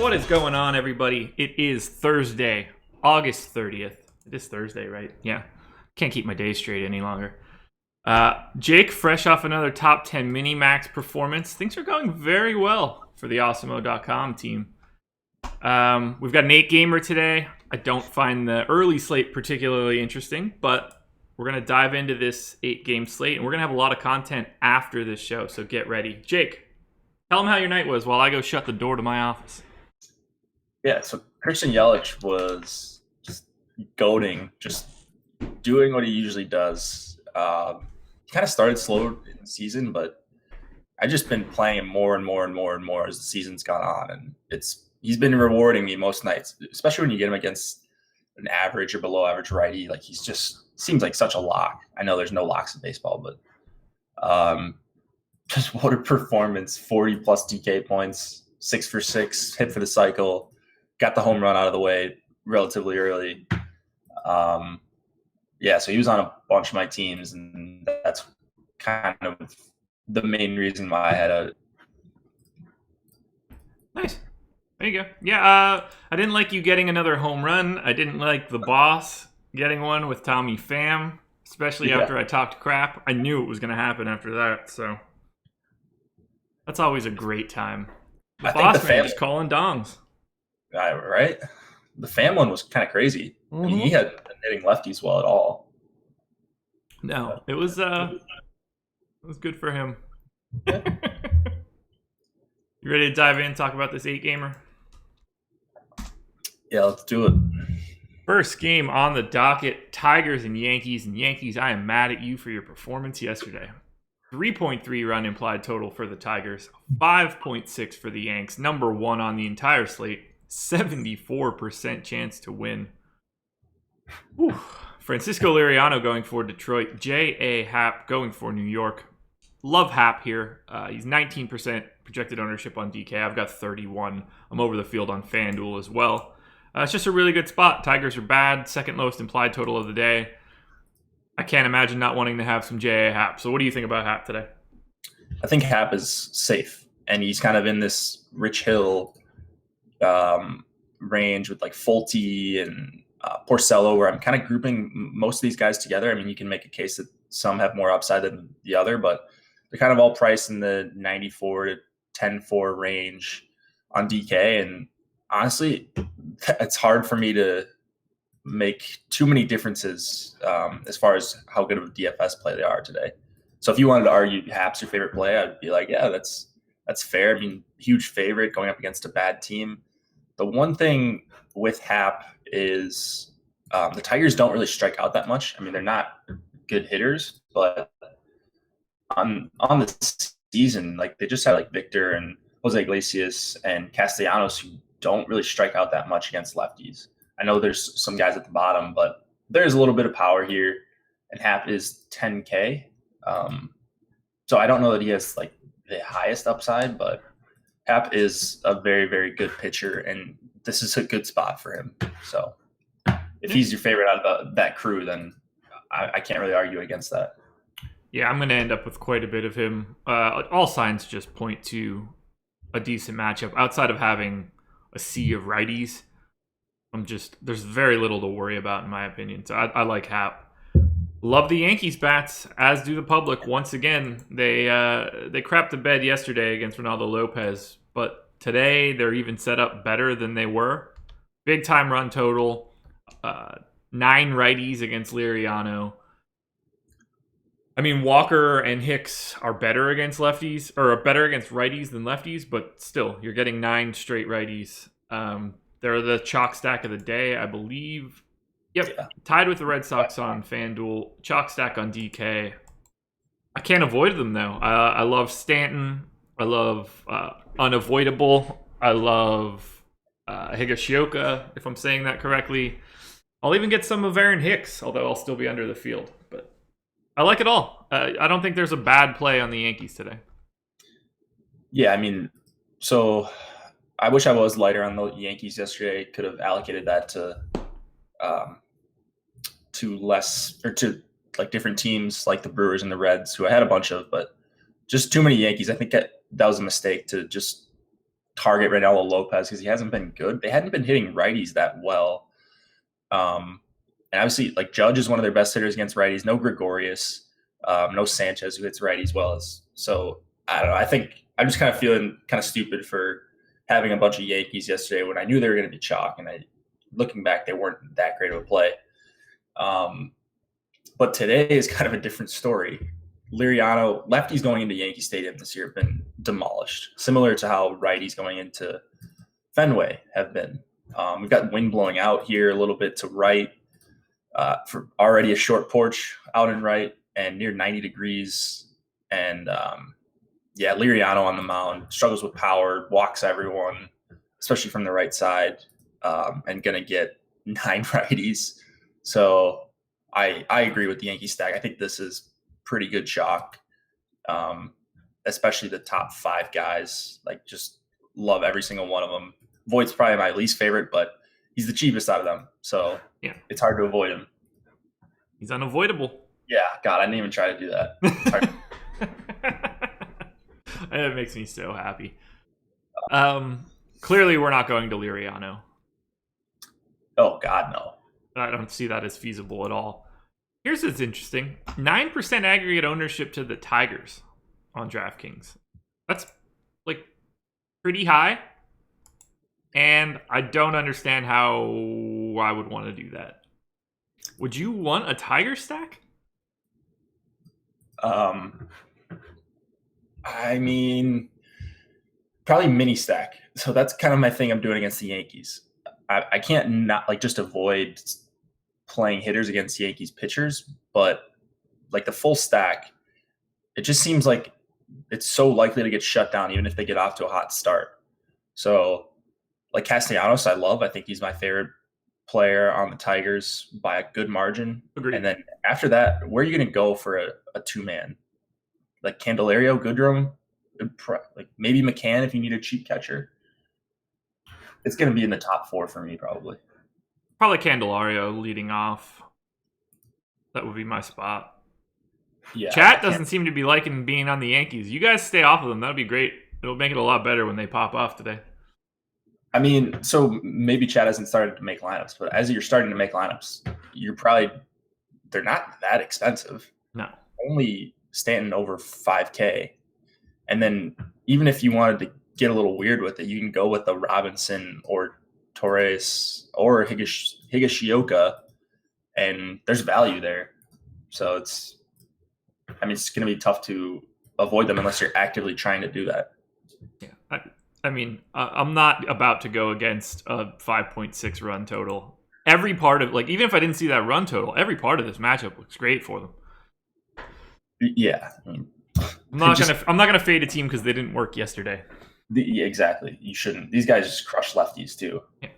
What is going on, everybody? It is Thursday, August 30th. It is Thursday, right? Yeah. Can't keep my days straight any longer. Jake, fresh off another top 10 mini-max performance. Things are going very well for the Awesemo.com team. We've got an 8-gamer today. I don't find the early slate particularly interesting, but we're going to dive into this 8-game slate, and we're going to have a lot of content after this show, so get ready. Jake, tell them how your night was while I go shut the door to my office. Yeah, so Christian Yelich was just goading, just doing what he usually does. He kind of started slow in the season, but I've just been playing him more and more and more and more as the season's gone on, and he's been rewarding me most nights, especially when you get him against an average or below average righty. Like, he's just seems like such a lock. I know there's no locks in baseball, but just what a performance! 40 plus DK points, 6 for 6, hit for the cycle. Got the home run out of the way relatively early. So he was on a bunch of my teams, and that's kind of the main reason why I had a. Nice. There you go. Yeah, I didn't like you getting another home run. I didn't like the boss getting one with Tommy Pham, especially after I talked crap. I knew it was going to happen after that, so that's always a great time. The boss man just calling dongs. Right? The Pham one was kind of crazy. Mm-hmm. I mean, he hadn't been hitting lefties well at all. No, it was good for him. You ready to dive in and talk about this 8-gamer? Yeah, let's do it. First game on the docket, Tigers and Yankees. And Yankees, I am mad at you for your performance yesterday. 3.3 run implied total for the Tigers, 5.6 for the Yanks, number one on the entire slate. 74% chance to win. Whew. Francisco Liriano going for Detroit. J.A. Happ going for New York. Love Happ here. He's 19% projected ownership on DK. I've got 31. I'm over the field on FanDuel as well. It's just a really good spot. Tigers are bad. Second lowest implied total of the day. I can't imagine not wanting to have some J.A. Happ. So what do you think about Happ today? I think Happ is safe, and he's kind of in this Rich Hill range with like Fulte and Porcello, where I'm kind of grouping most of these guys together. I mean, you can make a case that some have more upside than the other, but they're kind of all priced in the 94 to 10-4 range on DK. And honestly, it's hard for me to make too many differences as far as how good of a DFS play they are today. So if you wanted to argue Happ's your favorite play, I'd be like, yeah, that's fair. I mean, huge favorite going up against a bad team. The one thing with Happ is the Tigers don't really strike out that much. I mean, they're not good hitters, but on the season, like, they just had like Victor and Jose Iglesias and Castellanos who don't really strike out that much against lefties. I know there's some guys at the bottom, but there's a little bit of power here, and Happ is 10K. So I don't know that he has like the highest upside, but Happ is a very, very good pitcher, and this is a good spot for him. So if he's your favorite out of that crew, then I can't really argue against that. Yeah, I'm going to end up with quite a bit of him. All signs just point to a decent matchup. Outside of having a sea of righties, there's very little to worry about, in my opinion. So I like Happ. Love the Yankees bats, as do the public. Once again, they crapped the bed yesterday against Ronaldo Lopez, but today they're even set up better than they were. Big time run total, 9 righties against Liriano. I mean, Walker and Hicks are better against lefties, or are better against righties than lefties, but still, you're getting 9 straight righties. They're the chalk stack of the day, I believe. Yep, yeah. Tied with the Red Sox on FanDuel. Chalk stack on DK. I can't avoid them, though. I love Stanton. I love Unavoidable. I love Higashioka, if I'm saying that correctly. I'll even get some of Aaron Hicks, although I'll still be under the field. But I like it all. I don't think there's a bad play on the Yankees today. Yeah, I mean, so I wish I was lighter on the Yankees yesterday. Could have allocated that to less, or to like different teams like the Brewers and the Reds, who I had a bunch of, but just too many Yankees. I think that was a mistake to just target Reynaldo Lopez because he hasn't been good. They hadn't been hitting righties that well. And obviously, like Judge is one of their best hitters against righties. No Gregorius, no Sanchez who hits righties well. So I don't know. I think I'm just kind of feeling kind of stupid for having a bunch of Yankees yesterday when I knew they were going to be chalk. And looking back, they weren't that great of a play. But today is kind of a different story. Liriano, lefties going into Yankee Stadium this year have been demolished, similar to how righties going into Fenway have been. We've got wind blowing out here a little bit to right for already a short porch out and right and near 90 degrees. And Liriano on the mound struggles with power, walks everyone, especially from the right side, and going to get 9 righties. So I agree with the Yankee stack. I think this is pretty good chalk, especially the top 5 guys. Like, just love every single one of them. Voigt's probably my least favorite, but he's the cheapest out of them, so yeah, it's hard to avoid him. He's unavoidable. Yeah, God, I didn't even try to do that. That makes me so happy. Clearly, we're not going to Liriano. Oh, God, no. I don't see that as feasible at all. Here's what's interesting. 9% aggregate ownership to the Tigers on DraftKings. That's, like, pretty high. And I don't understand how I would want to do that. Would you want a Tiger stack? I mean, probably mini stack. So that's kind of my thing I'm doing against the Yankees. I can't not like just avoid playing hitters against Yankees pitchers, but like the full stack, it just seems like it's so likely to get shut down even if they get off to a hot start. So like Castellanos, I love. I think he's my favorite player on the Tigers by a good margin. Agreed. And then after that, where are you going to go for a 2-man? Like Candelario, Goodrum, like maybe McCann if you need a cheap catcher. It's going to be in the top 4 for me, probably. Probably Candelario leading off. That would be my spot. Yeah. Chat doesn't seem to be liking being on the Yankees. You guys stay off of them. That would be great. It'll make it a lot better when they pop off today. I mean, so maybe Chad hasn't started to make lineups, but as you're starting to make lineups, they're not that expensive. No. Only Stanton over 5K. And then even if you wanted to get a little weird with it, you can go with the Robinson or Torres or Higashioka, and there's value there. So it's going to be tough to avoid them unless you're actively trying to do that. Yeah. I mean, I'm not about to go against a 5.6 run total. Every part of, like, even if I didn't see that run total, every part of this matchup looks great for them. Yeah. I mean, I'm not gonna fade a team because they didn't work yesterday. Yeah, exactly. You shouldn't. These guys just crush lefties too. Yeah.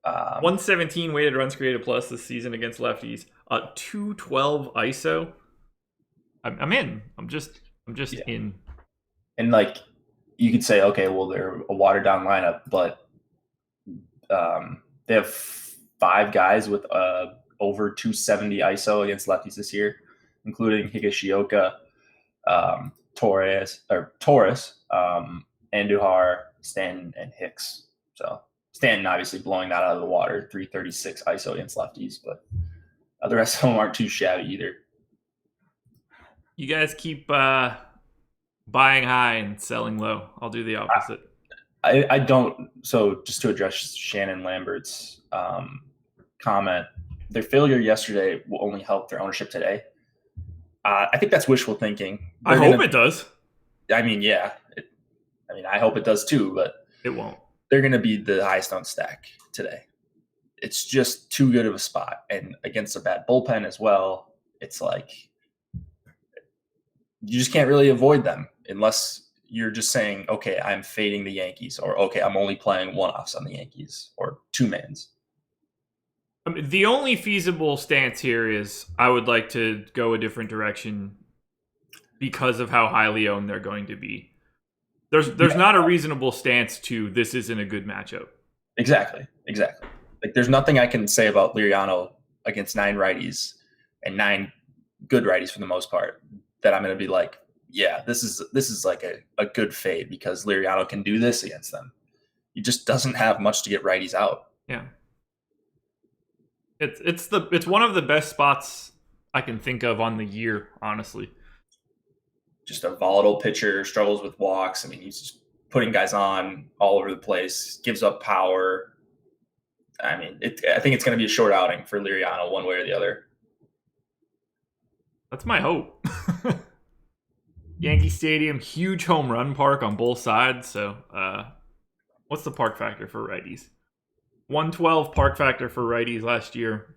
117 weighted runs created plus this season against lefties. 212 ISO. I'm in. I'm just in. And like, you could say, okay, well, they're a watered down lineup, but they have 5 guys with over 270 ISO against lefties this year, including Higashioka, Torres, Andujar, Stanton, and Hicks. So Stanton obviously blowing that out of the water, 336 ISO against lefties, but the rest of them aren't too shabby either. You guys keep buying high and selling low. I'll do the opposite. I don't. So just to address Shannon Lambert's comment, their failure yesterday will only help their ownership today. I think that's wishful thinking. I hope it does. I mean, yeah. I hope it does too, but it won't. They're going to be the highest on stack today. It's just too good of a spot. And against a bad bullpen as well, it's like you just can't really avoid them unless you're just saying, okay, I'm fading the Yankees, or okay, I'm only playing one-offs on the Yankees or 2-mans. I mean, the only feasible stance here is I would like to go a different direction because of how highly owned they're going to be. There's not a reasonable stance to this isn't a good matchup. Exactly. Like, there's nothing I can say about Liriano against 9 righties and 9 good righties for the most part that I'm going to be like, yeah, this is like a good fade because Liriano can do this against them. he just doesn't have much to get righties out. Yeah. It's one of the best spots I can think of on the year, honestly. Just a volatile pitcher, struggles with walks. I mean, he's just putting guys on all over the place, gives up power. I mean, I think it's going to be a short outing for Liriano one way or the other. That's my hope. Yankee Stadium, huge home run park on both sides. So, what's the park factor for righties? 112 park factor for righties last year.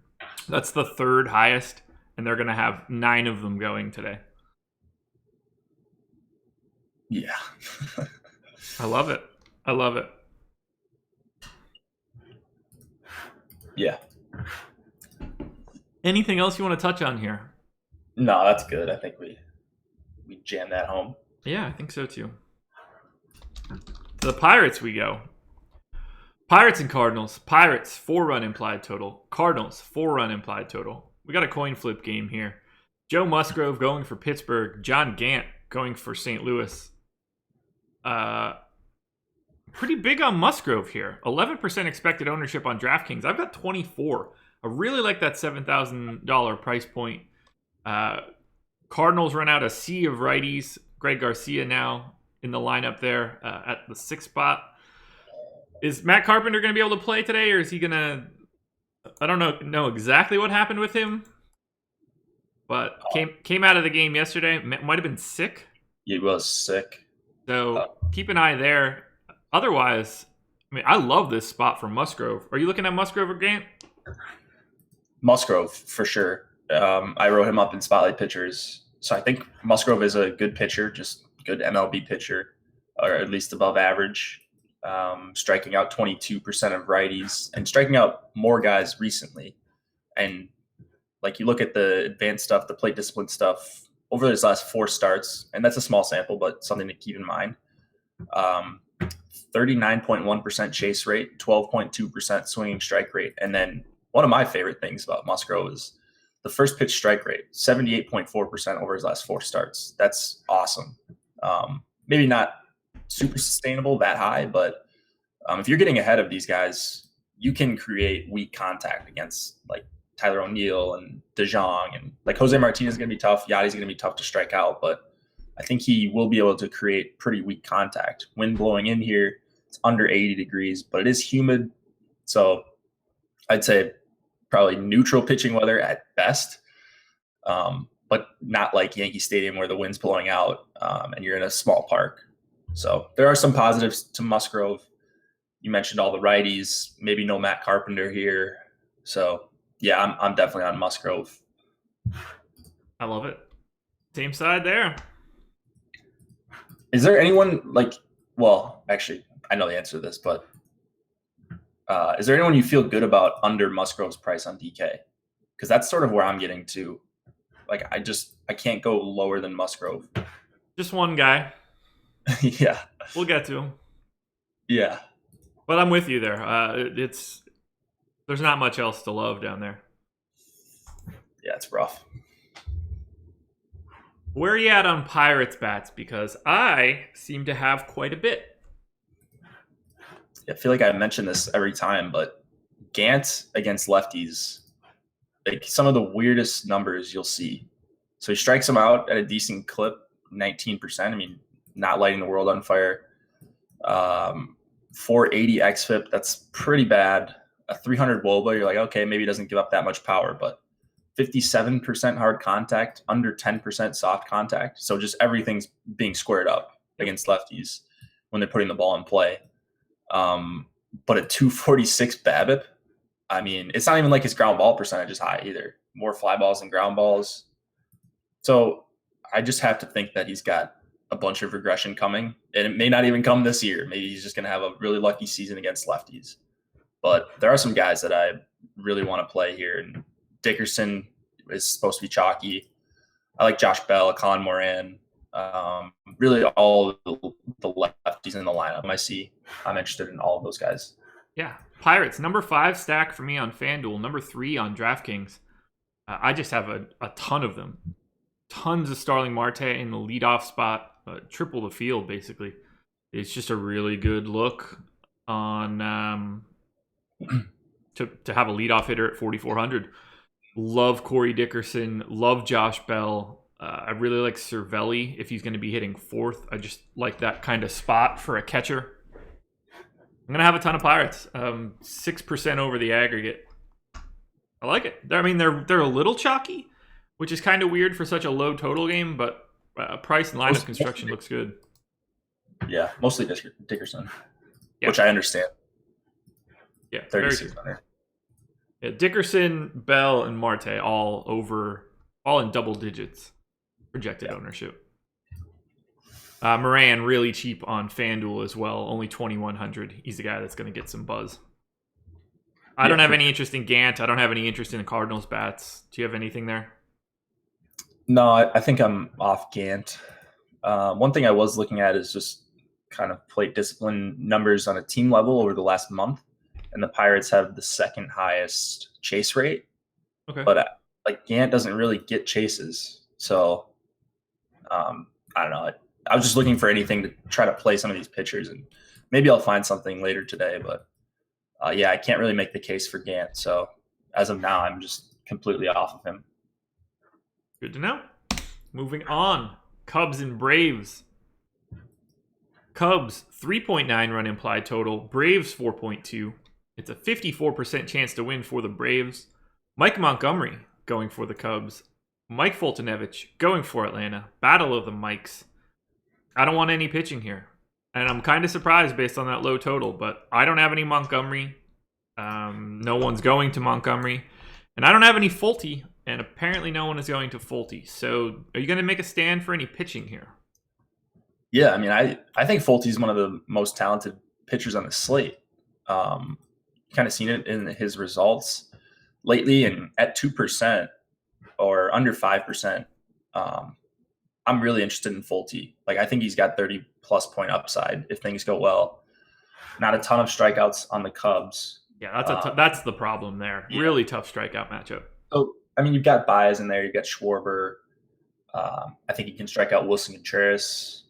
That's the third highest, and they're going to have 9 of them going today. Yeah. I love it. I love it. Yeah. Anything else you want to touch on here? No, that's good. I think we jammed that home. Yeah, I think so too. To the Pirates we go. Pirates and Cardinals. Pirates, 4-run implied total. Cardinals, 4-run implied total. We got a coin flip game here. Joe Musgrove going for Pittsburgh. John Gant going for St. Louis. Pretty big on Musgrove here. 11% expected ownership on DraftKings. I've got 24. I really like that $7,000 price point. Cardinals run out a sea of righties. Greg Garcia now in the lineup there at the 6th spot. Is Matt Carpenter going to be able to play today, or is he going to... I don't know exactly what happened with him, but came out of the game yesterday. Might have been sick. He was sick. So keep an eye there. Otherwise, I mean, I love this spot for Musgrove. Are you looking at Musgrove or Gant? Musgrove, for sure. I wrote him up in Spotlight Pitchers. So I think Musgrove is a good pitcher, just good MLB pitcher, or at least above average. Striking out 22% of righties and striking out more guys recently. And like you look at the advanced stuff, the plate discipline stuff over his last 4 starts, and that's a small sample, but something to keep in mind. 39.1% chase rate, 12.2% swinging strike rate. And then one of my favorite things about Musgrove is the first pitch strike rate, 78.4% over his last 4 starts. That's awesome. Maybe not super sustainable that high, but if you're getting ahead of these guys, you can create weak contact against like Tyler O'Neill and DeJong, and like Jose Martinez is going to be tough. Yadi's going to be tough to strike out, but I think he will be able to create pretty weak contact. Wind blowing in here, it's under 80 degrees, but it is humid. So I'd say probably neutral pitching weather at best, but not like Yankee Stadium where the wind's blowing out and you're in a small park. So there are some positives to Musgrove. You mentioned all the righties, maybe no Matt Carpenter here. So yeah, I'm definitely on Musgrove. I love it. Same side there. Is there anyone like, well, actually, I know the answer to this, but is there anyone you feel good about under Musgrove's price on DK? Because that's sort of where I'm getting to. Like, I can't go lower than Musgrove. Just one guy. Yeah. We'll get to him. Yeah. But I'm with you there. There's not much else to love down there. Yeah, it's rough. Where are you at on Pirates bats? Because I seem to have quite a bit. I feel like I mention this every time, but Gant against lefties, like some of the weirdest numbers you'll see. So he strikes them out at a decent clip, 19%. I mean, not lighting the world on fire. 480 xFIP, that's pretty bad. A 300 WOBA, you're like, okay, maybe he doesn't give up that much power, but 57% hard contact, under 10% soft contact. So just everything's being squared up against lefties when they're putting the ball in play. But at 246 BABIP, I mean, it's not even like his ground ball percentage is high either. More fly balls than ground balls. So I just have to think that he's got a bunch of regression coming, and it may not even come this year. Maybe he's just going to have a really lucky season against lefties. But there are some guys that I really want to play here. And Dickerson is supposed to be chalky. I like Josh Bell, Colin Moran. Really all the lefties in the lineup I'm interested in all of those guys. Yeah. Pirates, number 5 stack for me on FanDuel, number 3 on DraftKings. I just have a ton of them. Tons of Starling Marte in the leadoff spot, triple the field, basically. It's just a really good look. on to have a leadoff hitter at 4,400. Love Corey Dickerson. Love Josh Bell. I really like Cervelli if he's going to be hitting fourth. I just like that kind of spot for a catcher. I'm going to have a ton of Pirates. 6% over the aggregate. I like it. I mean, they're a little chalky, which is kind of weird for such a low total game, but price and lineup construction looks good. Yeah, mostly Dickerson, yeah. Which I understand. Yeah, 3,600. Yeah, Dickerson, Bell, and Marte all in double digits projected ownership. Moran really cheap on FanDuel as well, only 2,100. He's the guy that's going to get some buzz. I don't have any interest in Gant. I don't have any interest in the Cardinals bats. Do you have anything there? No, I think I'm off Gant. One thing I was looking at is just kind of plate discipline numbers on a team level over the last month, and the Pirates have the second highest chase rate. Okay, but Gant doesn't really get chases, so I don't know. I was just looking for anything to try to play some of these pitchers, and maybe I'll find something later today. But I can't really make the case for Gant. So as of now, I'm just completely off of him. Good to know. Moving on, Cubs and Braves. Cubs 3.9 run implied total. Braves 4.2. It's a 54% chance to win for the Braves. Mike Montgomery going for the Cubs. Mike Foltynewicz going for Atlanta. Battle of the Mikes. I don't want any pitching here. And I'm kind of surprised based on that low total, but I don't have any Montgomery. No one's going to Montgomery. And I don't have any Folty, and apparently no one is going to Folty. So are you going to make a stand for any pitching here? Yeah, I mean, I think Folty's one of the most talented pitchers on the slate. Kind of seen it in his results lately, and at 2% or under 5%, I'm really interested in Folty. I think he's got 30-plus point upside if things go well. Not a ton of strikeouts on the Cubs. Yeah, that's the problem there. Yeah. Really tough strikeout matchup. So, I mean, you've got Baez in there. You've got Schwarber. I think he can strike out Wilson Contreras,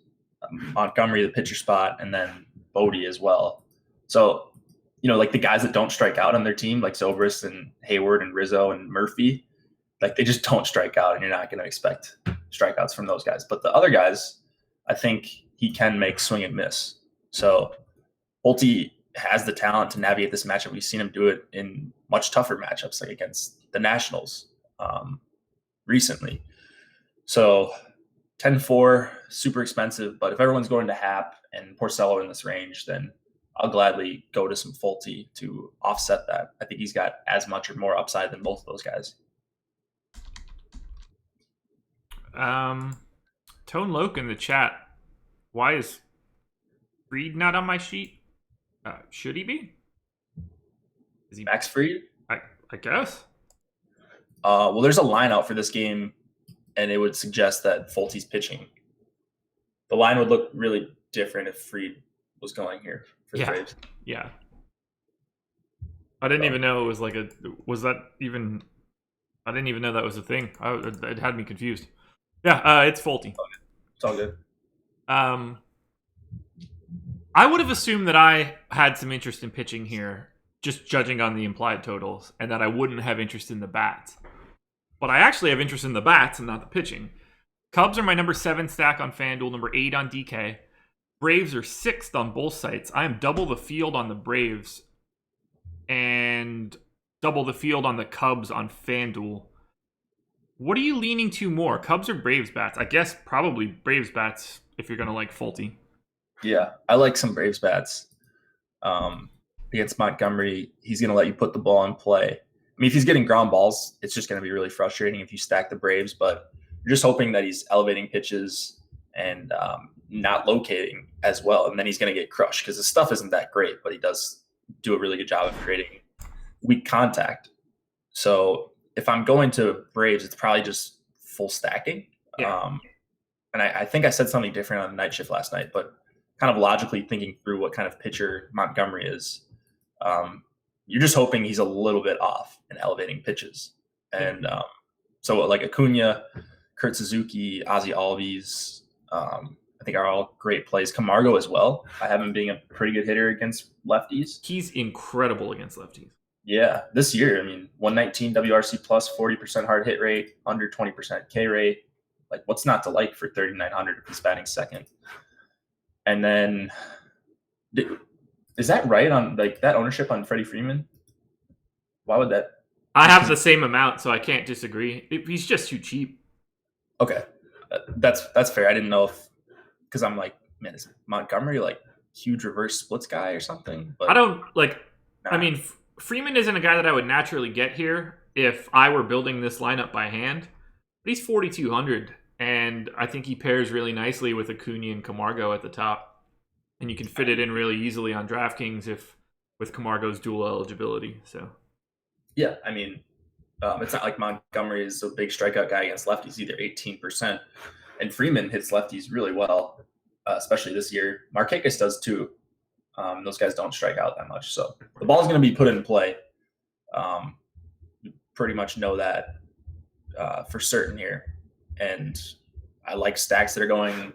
Montgomery, the pitcher spot, and then Bodie as well. So, the guys that don't strike out on their team, like Zobrist and Hayward and Rizzo and Murphy, they just don't strike out, and you're not going to expect strikeouts from those guys. But the other guys, I think he can make swing and miss. So Folty has the talent to navigate this matchup. We've seen him do it in much tougher matchups, like against the Nationals recently. So 10-4, super expensive. But if everyone's going to Happ and Porcello in this range, then I'll gladly go to some Folty to offset that. I think he's got as much or more upside than both of those guys. Tone Loke in the chat. Why is Fried not on my sheet? Should he be? Is he Max Fried? I guess. Well, there's a line out for this game, and it would suggest that Folty's pitching. The line would look really different if Fried was going here for the Braves. Yeah. I didn't even know it was I didn't even know that was a thing. It had me confused. Yeah, it's Folty. It's all good. I would have assumed that I had some interest in pitching here, just judging on the implied totals, and that I wouldn't have interest in the bats. But I actually have interest in the bats and not the pitching. Cubs are my number 7 stack on FanDuel, number 8 on DK. Braves are 6th on both sites. I am double the field on the Braves and double the field on the Cubs on FanDuel. What are you leaning to more, Cubs or Braves bats? I guess probably Braves bats if you're going to like Folty. Yeah, I like some Braves bats. Against Montgomery, he's going to let you put the ball in play. I mean, if he's getting ground balls, it's just going to be really frustrating if you stack the Braves, but you're just hoping that he's elevating pitches and not locating as well, and then he's going to get crushed because his stuff isn't that great, but he does do a really good job of creating weak contact. So if I'm going to Braves, it's probably just full stacking. Yeah. And I think I said something different on the night shift last night, but kind of logically thinking through what kind of pitcher Montgomery is, you're just hoping he's a little bit off in elevating pitches. And so like Acuna, Kurt Suzuki, Ozzie Albies, I think are all great plays. Camargo as well. I have him being a pretty good hitter against lefties. He's incredible against lefties. Yeah, this year, I mean, 119 WRC plus, 40% hard hit rate, under 20% K rate. Like, what's not to like for 3,900 if he's batting second? And then, is that right on like that ownership on Freddie Freeman? Why would that? I have the same amount, so I can't disagree. He's just too cheap. Okay, that's fair. I didn't know if because I'm like, man, is Montgomery like huge reverse splits guy or something? But I don't like. Nah. I mean, Freeman isn't a guy that I would naturally get here if I were building this lineup by hand. But he's 4,200, and I think he pairs really nicely with Acuna and Camargo at the top, and you can fit it in really easily on DraftKings with Camargo's dual eligibility. So, yeah, I mean, it's not like Montgomery is a big strikeout guy against lefties either, 18%, and Freeman hits lefties really well, especially this year. Markakis does too. Those guys don't strike out that much, so the ball's going to be put in play. You pretty much know that for certain here, and I like stacks that are going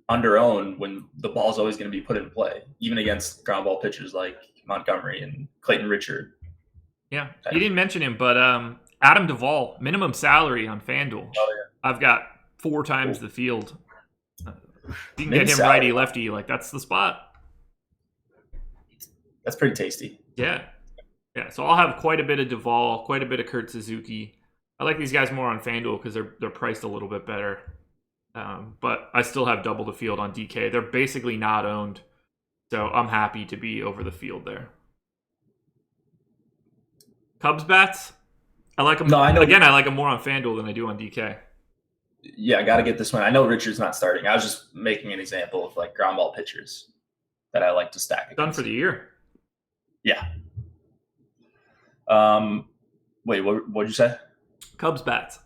under owned when the ball's always going to be put in play, even against ground ball pitchers like Montgomery and Clayton Richard. Yeah, you didn't mention him, but Adam Duvall, minimum salary on FanDuel. Oh, yeah. I've got 4 times the field. You can get him righty lefty, like that's the spot. That's pretty tasty. Yeah. So I'll have quite a bit of Duvall, quite a bit of Kurt Suzuki. I like these guys more on FanDuel because they're priced a little bit better. But I still have double the field on DK. They're basically not owned, so I'm happy to be over the field there. Cubs bats, I like them. No, I know. Again, I like them more on FanDuel than I do on DK. Yeah, I got to get this one. I know Richard's not starting. I was just making an example of like ground ball pitchers that I like to stack against. Done for the year. Yeah. Wait, what did you say? Cubs bats.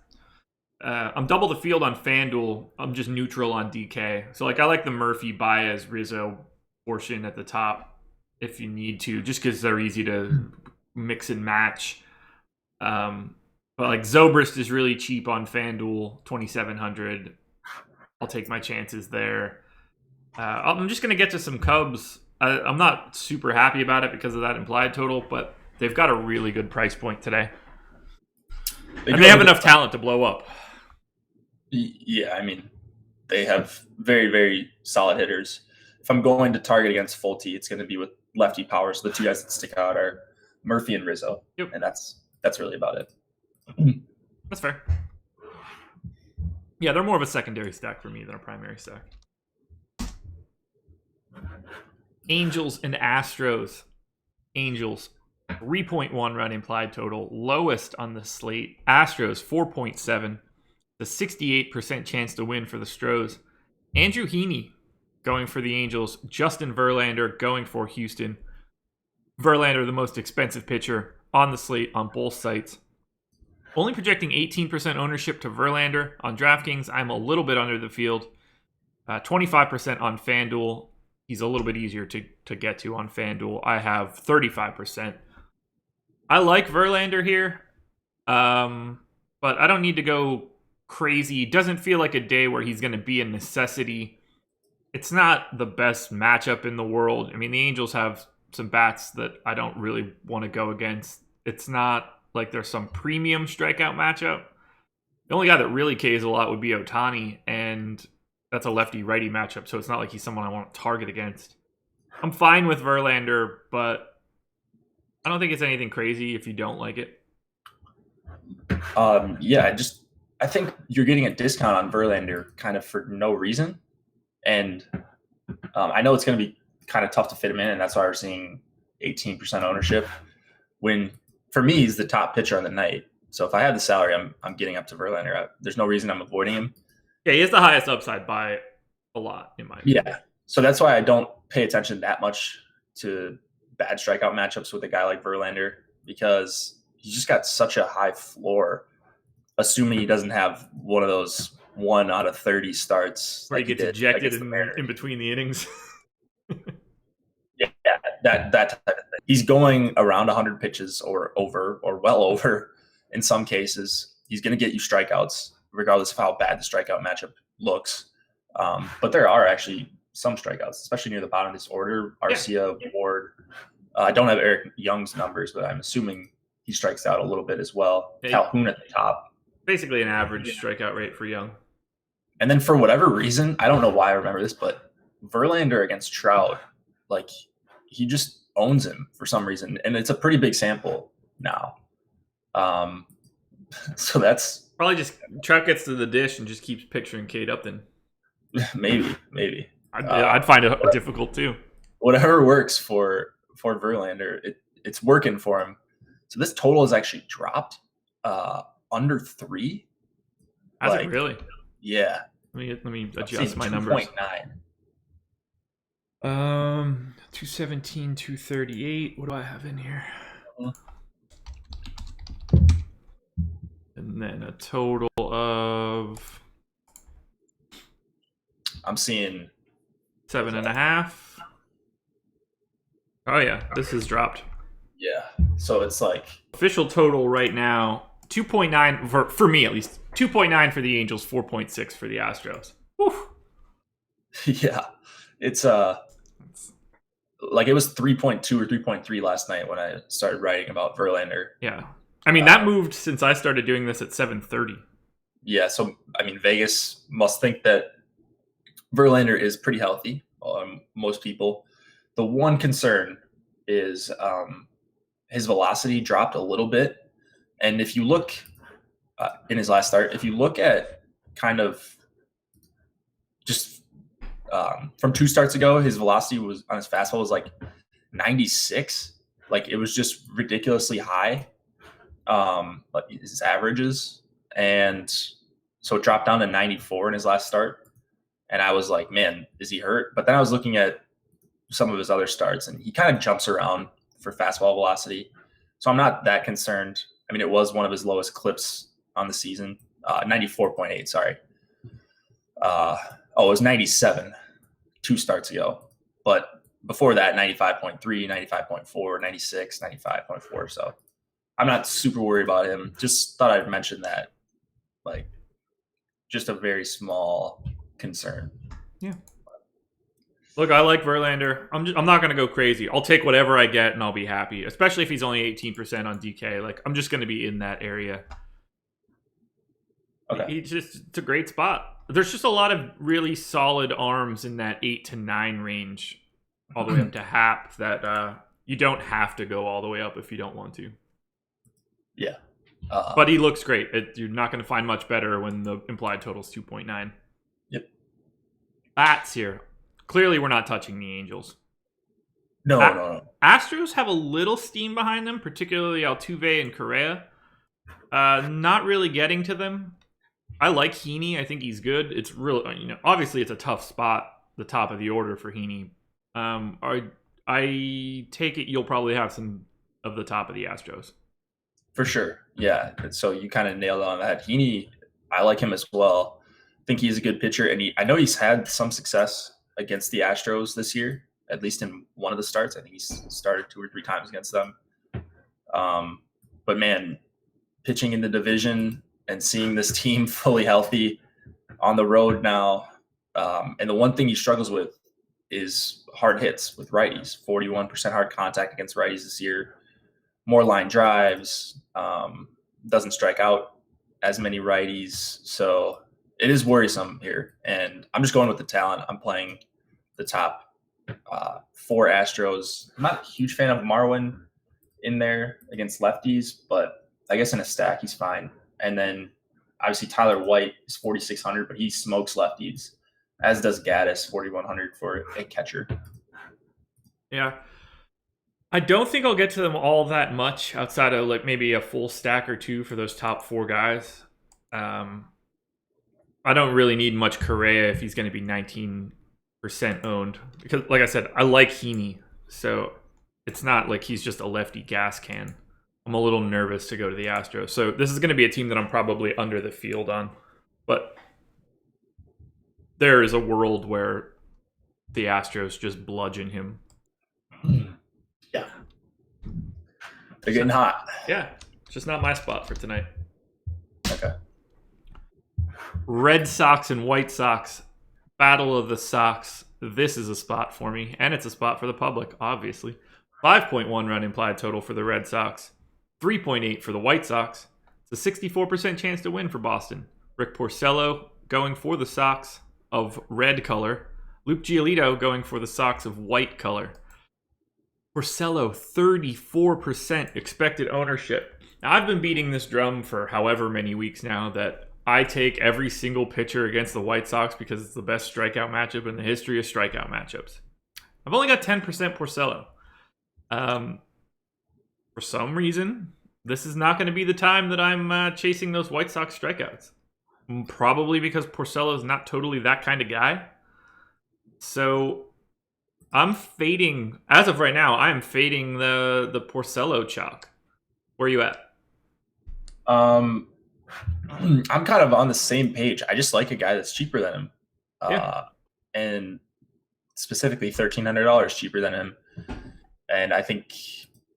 I'm double the field on FanDuel. I'm just neutral on DK. So like I like the Murphy, Baez, Rizzo portion at the top if you need to, just because they're easy to mix and match. But like Zobrist is really cheap on FanDuel, 2,700. I'll take my chances there. I'm just gonna get to some Cubs. I'm not super happy about it because of that implied total, but they've got a really good price point today. And they have enough talent to blow up. Yeah, I mean, they have very, very solid hitters. If I'm going to target against Fulte, it's going to be with lefty power. So the 2 guys that stick out are Murphy and Rizzo. Yep. And that's really about it. That's fair. Yeah, they're more of a secondary stack for me than a primary stack. Angels and Astros. Angels, 3.1 run implied total. Lowest on the slate. Astros, 4.7. The 68% chance to win for the Stros. Andrew Heaney going for the Angels. Justin Verlander going for Houston. Verlander, the most expensive pitcher on the slate on both sites. Only projecting 18% ownership to Verlander on DraftKings. I'm a little bit under the field. 25% on FanDuel. He's a little bit easier to get to on FanDuel. I have 35%. I like Verlander here, but I don't need to go crazy. It doesn't feel like a day where he's going to be a necessity. It's not the best matchup in the world. I mean, the Angels have some bats that I don't really want to go against. It's not like there's some premium strikeout matchup. The only guy that really Ks a lot would be Ohtani, and that's a lefty-righty matchup, so it's not like he's someone I want to target against. I'm fine with Verlander, but I don't think it's anything crazy if you don't like it. Yeah, I think you're getting a discount on Verlander kind of for no reason. And I know it's going to be kind of tough to fit him in, and that's why we're seeing 18% ownership. When, for me, he's the top pitcher on the night. So if I have the salary, I'm getting up to Verlander. There's no reason I'm avoiding him. Yeah, he has the highest upside by a lot, in my opinion. Yeah, so that's why I don't pay attention that much to bad strikeout matchups with a guy like Verlander, because he's just got such a high floor, assuming he doesn't have one of those 1 out of 30 starts. Where he gets ejected in between the innings. Yeah, that type of thing. He's going around 100 pitches or over or well over in some cases. He's going to get you strikeouts, regardless of how bad the strikeout matchup looks. But there are actually some strikeouts, especially near the bottom of this order. Arcia, Ward. I don't have Eric Young's numbers, but I'm assuming he strikes out a little bit as well. Yeah. Calhoun at the top. Basically an average strikeout rate for Young. And then for whatever reason, I don't know why I remember this, but Verlander against Trout, like he just owns him for some reason. And it's a pretty big sample now. So that's probably just Trout gets to the dish and just keeps picturing Kate Upton. maybe. I'd find it difficult too. Whatever works for Verlander, it's working for him. So this total is actually dropped under 3. Has it really? Yeah. Let me adjust my numbers. 2.9. 217, 238. What do I have in here? And then a total of I'm seeing 7.5. Oh yeah, this has dropped. Yeah. So it's like official total right now 2.9 for me at least. 2.9 for the Angels, 4.6 for the Astros. Whew. Yeah. It's like it was 3.2 or 3.3 last night when I started writing about Verlander. Yeah. I mean, that moved since I started doing this at 7:30. Yeah, so I mean, Vegas must think that Verlander is pretty healthy. Most people. The one concern is his velocity dropped a little bit, and if you look in his last start, if you look at kind of just from 2 starts ago, his velocity was on his fastball was like 96. Like it was just ridiculously high. Like his averages, and so it dropped down to 94 in his last start, and I was like, man, is he hurt? But then I was looking at some of his other starts, and he kind of jumps around for fastball velocity, so I'm not that concerned. I mean, it was one of his lowest clips on the season, 94.8, sorry. It was 97 2 starts ago, but before that 95.3, 95.4, 96, 95.4. So I'm not super worried about him. Just thought I'd mention that. Like, just a very small concern. Yeah. Look, I like Verlander. I'm not going to go crazy. I'll take whatever I get and I'll be happy, especially if he's only 18% on DK. Like, I'm just going to be in that area. Okay. It's a great spot. There's just a lot of really solid arms in that 8 to 9 range, all the way up to Hap, that you don't have to go all the way up if you don't want to. Yeah. But he looks great. You're not going to find much better when the implied total is 2.9. Yep. Bats here. Clearly, we're not touching the Angels. No. Astros have a little steam behind them, particularly Altuve and Correa. Not really getting to them. I like Heaney. I think he's good. It's really, obviously it's a tough spot, the top of the order for Heaney. I take it you'll probably have some of the top of the Astros. For sure. Yeah. So you kind of nailed on that. Heaney, I like him as well. I think he's a good pitcher, and I know he's had some success against the Astros this year, at least in one of the starts. I think he's started 2 or 3 times against them. But man, pitching in the division and seeing this team fully healthy on the road now, and the one thing he struggles with is hard hits with righties. 41% hard contact against righties this year. More line drives, doesn't strike out as many righties. So it is worrisome here. And I'm just going with the talent. I'm playing the top 4 Astros. I'm not a huge fan of Marwin in there against lefties, but I guess in a stack, he's fine. And then obviously Tyler White is 4,600, but he smokes lefties, as does Gaddis, 4,100 for a catcher. Yeah. I don't think I'll get to them all that much outside of like maybe a full stack or 2 for those top 4 guys. I don't really need much Correa if he's going to be 19% owned. Because, like I said, I like Heaney. So it's not like he's just a lefty gas can. I'm a little nervous to go to the Astros. So this is going to be a team that I'm probably under the field on. But there is a world where the Astros just bludgeon him. Yeah. They're getting hot. Yeah. It's just not my spot for tonight. Okay. Red Sox and White Sox. Battle of the Sox. This is a spot for me, and it's a spot for the public, obviously. 5.1 run implied total for the Red Sox, 3.8 for the White Sox. It's a 64% chance to win for Boston. Rick Porcello going for the Sox of red color. Luke Giolito going for the Sox of white color. Porcello, 34% expected ownership. Now, I've been beating this drum for however many weeks now that I take every single pitcher against the White Sox because it's the best strikeout matchup in the history of strikeout matchups. I've only got 10% Porcello. For some reason, this is not going to be the time that I'm chasing those White Sox strikeouts. Probably because Porcello is not totally that kind of guy. So I'm fading, as of right now, I'm fading the Porcello chalk. Where are you at? I'm kind of on the same page. I just like a guy that's cheaper than him. And specifically $1,300 cheaper than him. And I think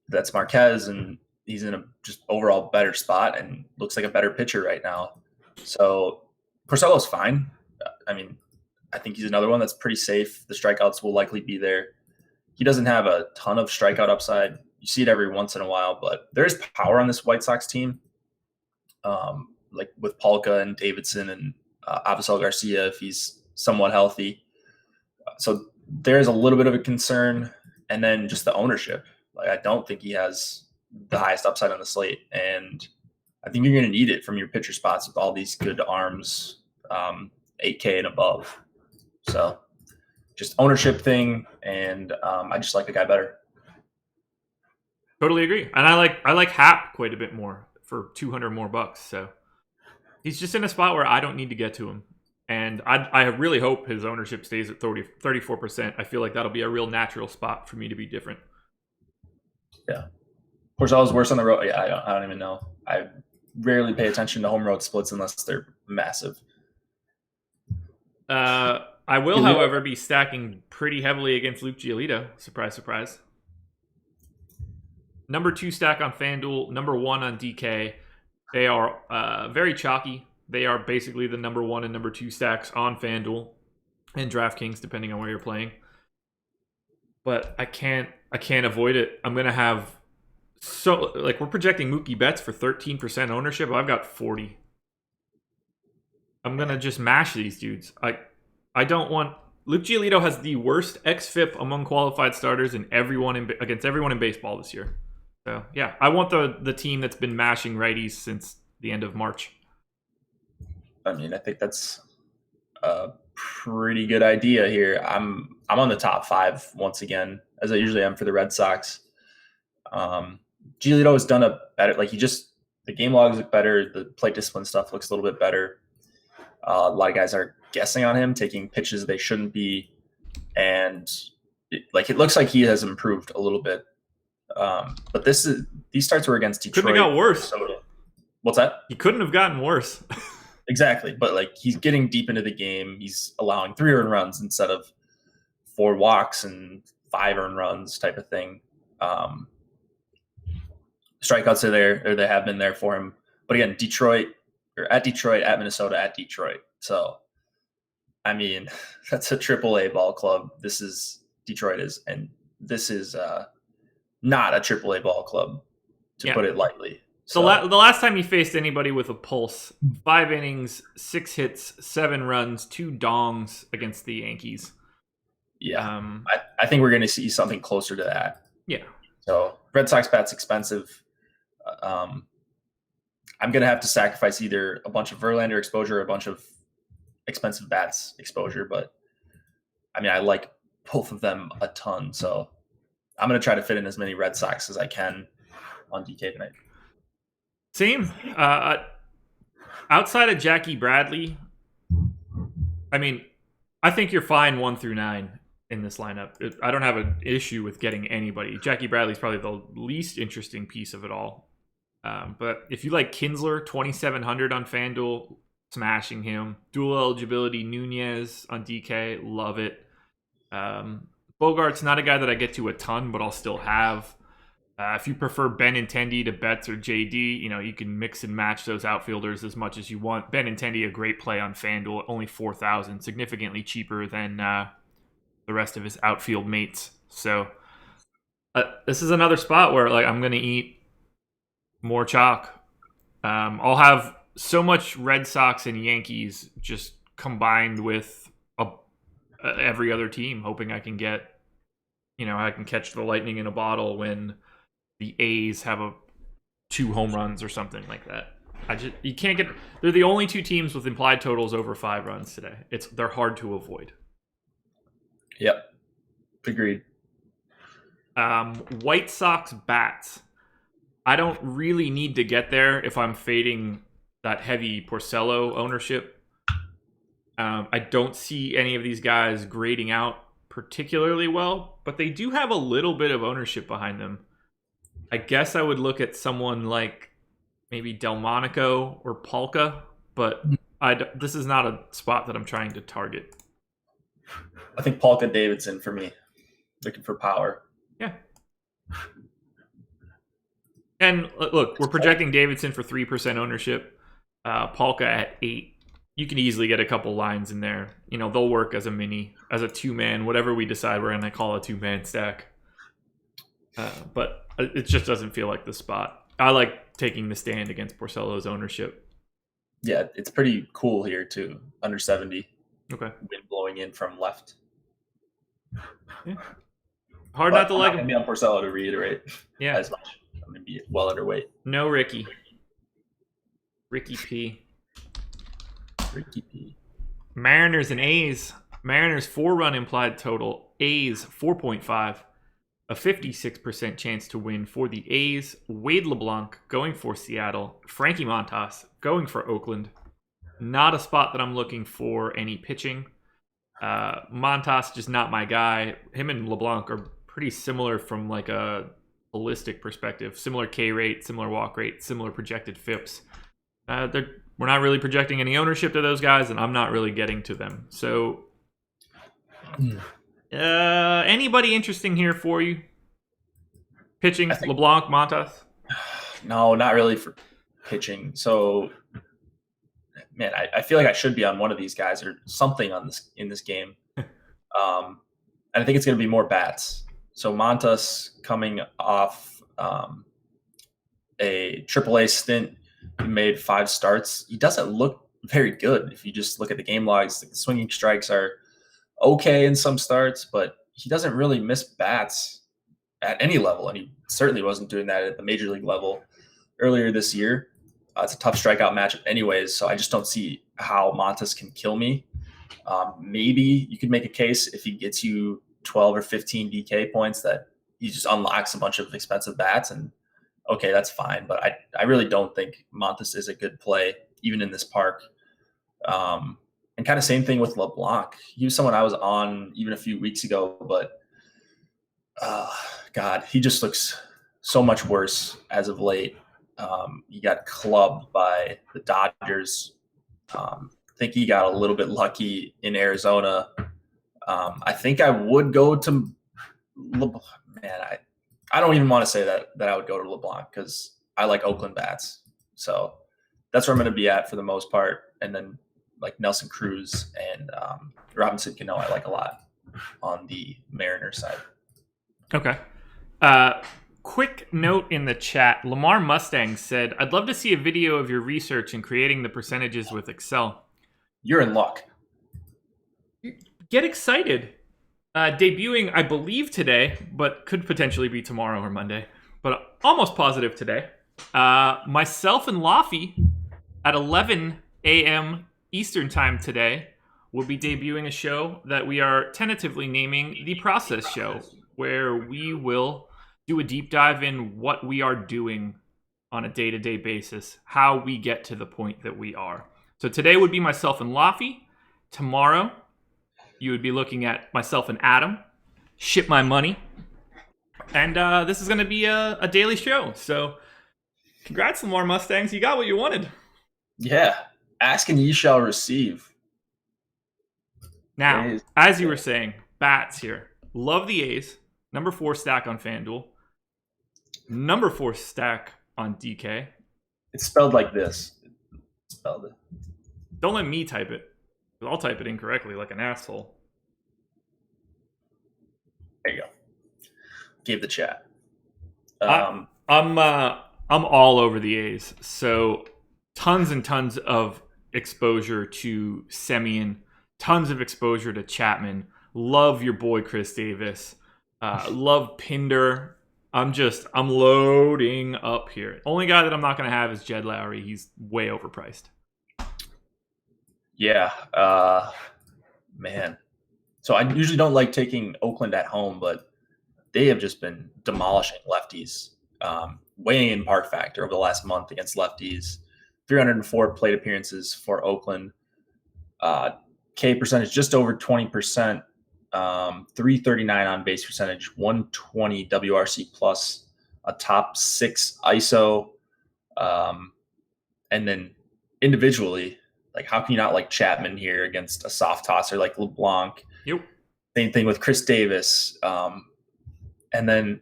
that's Marquez, and he's in a just overall better spot and looks like a better pitcher right now. So Porcello's fine. I mean, I think he's another one that's pretty safe. The strikeouts will likely be there. He doesn't have a ton of strikeout upside. You see it every once in a while, but there is power on this White Sox team. Like with Palka and Davidson and Avisel Garcia, if he's somewhat healthy. So there's a little bit of a concern. And then just the ownership. Like, I don't think he has the highest upside on the slate. And I think you're going to need it from your pitcher spots with all these good arms, 8K and above. So just ownership thing. And I just like the guy better. Totally agree. And I like Hap quite a bit more for 200 more bucks. So he's just in a spot where I don't need to get to him. And I really hope his ownership stays at 34%. I feel like that'll be a real natural spot for me to be different. Yeah. Porcello's worse on the road. Yeah, I don't even know. I rarely pay attention to home road splits unless they're massive. I will, however, be stacking pretty heavily against Luke Giolito. Surprise, surprise. Number 2 stack on FanDuel, number 1 on DK. They are very chalky. They are basically the number 1 and number 2 stacks on FanDuel and DraftKings, depending on where you're playing. But I can't avoid it. I'm gonna have we're projecting Mookie Betts for 13% ownership. I've got 40. I'm gonna just mash these dudes. I don't want. Luke Giolito has the worst xFIP among qualified starters against everyone in baseball this year. So yeah, I want the team that's been mashing righties since the end of March. I mean, I think that's a pretty good idea here. I'm on the top 5 once again, as I usually am for the Red Sox. Giolito has done a better, the game logs look better. The plate discipline stuff looks a little bit better. A lot of guys are guessing on him, taking pitches they shouldn't be. And it looks like he has improved a little bit. But these starts were against Detroit. Couldn't have got worse. Minnesota. What's that? He couldn't have gotten worse. Exactly. But he's getting deep into the game. He's allowing 3 earned runs instead of 4 walks and 5 earned runs type of thing. Strikeouts are there, or they have been there for him. But again, at Minnesota, at Detroit. So, I mean, that's a AAA ball club. Detroit is, and this is not a AAA ball club, to put it lightly. So the last time he faced anybody with a pulse, 5 innings, 6 hits, 7 runs, 2 dongs against the Yankees. Yeah, I think we're going to see something closer to that. Yeah. So Red Sox bat's expensive. I'm going to have to sacrifice either a bunch of Verlander exposure or a bunch of expensive bats exposure. But, I mean, I like both of them a ton. So I'm going to try to fit in as many Red Sox as I can on DK tonight. Same. Outside of Jackie Bradley, I mean, I think you're fine 1 through 9 in this lineup. I don't have an issue with getting anybody. Jackie Bradley's probably the least interesting piece of it all. But if you like Kinsler, 2,700 on FanDuel, smashing him. Dual eligibility, Nunez on DK, love it. Bogart's not a guy that I get to a ton, but I'll still have. If you prefer Benintendi to Betts or JD, you can mix and match those outfielders as much as you want. Benintendi, a great play on FanDuel, only 4,000, significantly cheaper than the rest of his outfield mates. So this is another spot where I'm going to eat more chalk. I'll have so much Red Sox and Yankees just combined with every other team, hoping I can get, I can catch the lightning in a bottle when the A's have 2 home runs or something like that. You can't get. They're the only 2 teams with implied totals over 5 runs today. They're hard to avoid. Yep, agreed. White Sox bats. I don't really need to get there if I'm fading that heavy Porcello ownership. I don't see any of these guys grading out particularly well, but they do have a little bit of ownership behind them. I guess I would look at someone like maybe Delmonico or Polka, but this is not a spot that I'm trying to target. I think Polka Davidson for me, looking for power. Yeah. And look, we're projecting Davidson for 3% ownership, Polka at 8%. You can easily get a couple lines in there. They'll work as a 2-man, whatever we decide we're going to call a 2-man stack. But it just doesn't feel like the spot. I like taking the stand against Porcello's ownership. Yeah, it's pretty cool here too. Under 70. Okay. Wind blowing in from left. Yeah. Hard not to like him. I'm on Porcello to reiterate. Yeah. As much. I'm going to be well underweight. No Ricky. Ricky P. Mariners and A's. Mariners 4-run implied total. A's 4.5. A 56% chance to win for the A's. Wade LeBlanc going for Seattle. Frankie Montas going for Oakland. Not a spot that I'm looking for any pitching. Montas just not my guy. Him and LeBlanc are pretty similar from a holistic perspective. Similar K rate, similar walk rate, similar projected FIPS. We're not really projecting any ownership to those guys, and I'm not really getting to them. So, anybody interesting here for you? Pitching, LeBlanc, Montas? No, not really for pitching. So, man, I feel like I should be on one of these guys or something in this game. And I think it's going to be more bats. So Montas coming off a AAA stint. He made 5 starts. He doesn't look very good if you just look at the game logs. The swinging strikes are okay in some starts, but he doesn't really miss bats at any level, and he certainly wasn't doing that at the major league level earlier this year. It's a tough strikeout matchup anyways, so I just don't see how Montas can kill me. Maybe you could make a case if he gets you 12 or 15 DK points that he just unlocks a bunch of expensive bats, and okay, that's fine. But I really don't think Montas is a good play, even in this park. And kind of same thing with LeBlanc. He was someone I was on even a few weeks ago, but God, he just looks so much worse as of late. He got clubbed by the Dodgers. I think he got a little bit lucky in Arizona. I think I would go to LeBlanc. Man, I don't even want to say that I would go to LeBlanc because I like Oakland bats. So that's where I'm going to be at for the most part. And then like Nelson Cruz and Robinson Cano, I like a lot on the Mariners side. Okay. Quick note in the chat. Lamar Mustang said, I'd love to see a video of your research in creating the percentages with Excel. You're in luck. Get excited. Debuting, I believe, today, but could potentially be tomorrow or Monday. But almost positive today. Myself and Laffy at 11 a.m. Eastern time today will be debuting a show that we are tentatively naming The Process Show, where we will do a deep dive in what we are doing on a day-to-day basis, how we get to the point that we are. So today would be myself and Laffy. Tomorrow, you would be looking at myself and Adam. Ship my money. And this is going to be a daily show. So congrats, Lamar Mustangs. You got what you wanted. Yeah. Ask and ye shall receive. Now, as you were saying, bats here. Love the A's. Number 4 stack on FanDuel. Number 4 stack on DK. It's spelled like this. Spelled it. Don't let me type it. I'll type it incorrectly like an asshole. There you go. Gave the chat. I'm all over the A's. So tons and tons of exposure to Semien, tons of exposure to Chapman. Love your boy Chris Davis. Love Pinder. I'm loading up here. Only guy that I'm not going to have is Jed Lowry. He's way overpriced. Yeah, man. So I usually don't like taking Oakland at home, but they have just been demolishing lefties. Weighing in park factor over the last month against lefties. 304 plate appearances for Oakland. K percentage just over 20%. 339 on base percentage, 120 WRC plus, a top 6 ISO. And then individually, like, how can you not like Chapman here against a soft tosser like LeBlanc? Yep. Same thing with Chris Davis. And then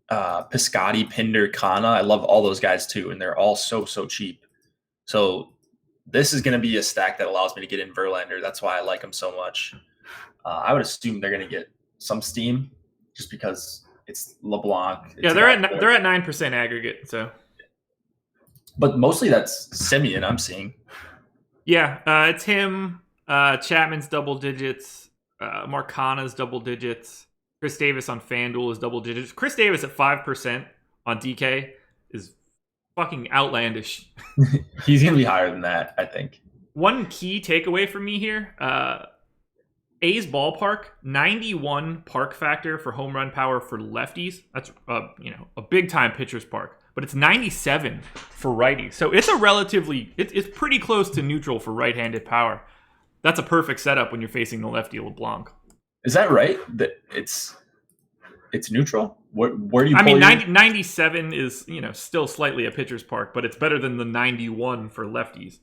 Piscotty, Pinder, Kana. I love all those guys too, and they're all so cheap. So this is going to be a stack that allows me to get in Verlander. That's why I like him so much. I would assume they're going to get some steam just because it's LeBlanc. Yeah, they're at 9% aggregate. So, but mostly that's Semien I'm seeing. Yeah, it's him. Chapman's double digits. Marcana's double digits. Chris Davis on FanDuel is double digits. Chris Davis at 5% on DK is fucking outlandish. He's going to be higher than that, I think. One key takeaway for me here, A's ballpark, 91 park factor for home run power for lefties. That's a big time pitcher's park, but it's 97 for righties. So it's it's pretty close to neutral for right-handed power. That's a perfect setup when you're facing the lefty LeBlanc. Is that right? That it's neutral? Where do you? I mean, 97 is still slightly a pitcher's park, but it's better than the 91 for lefties,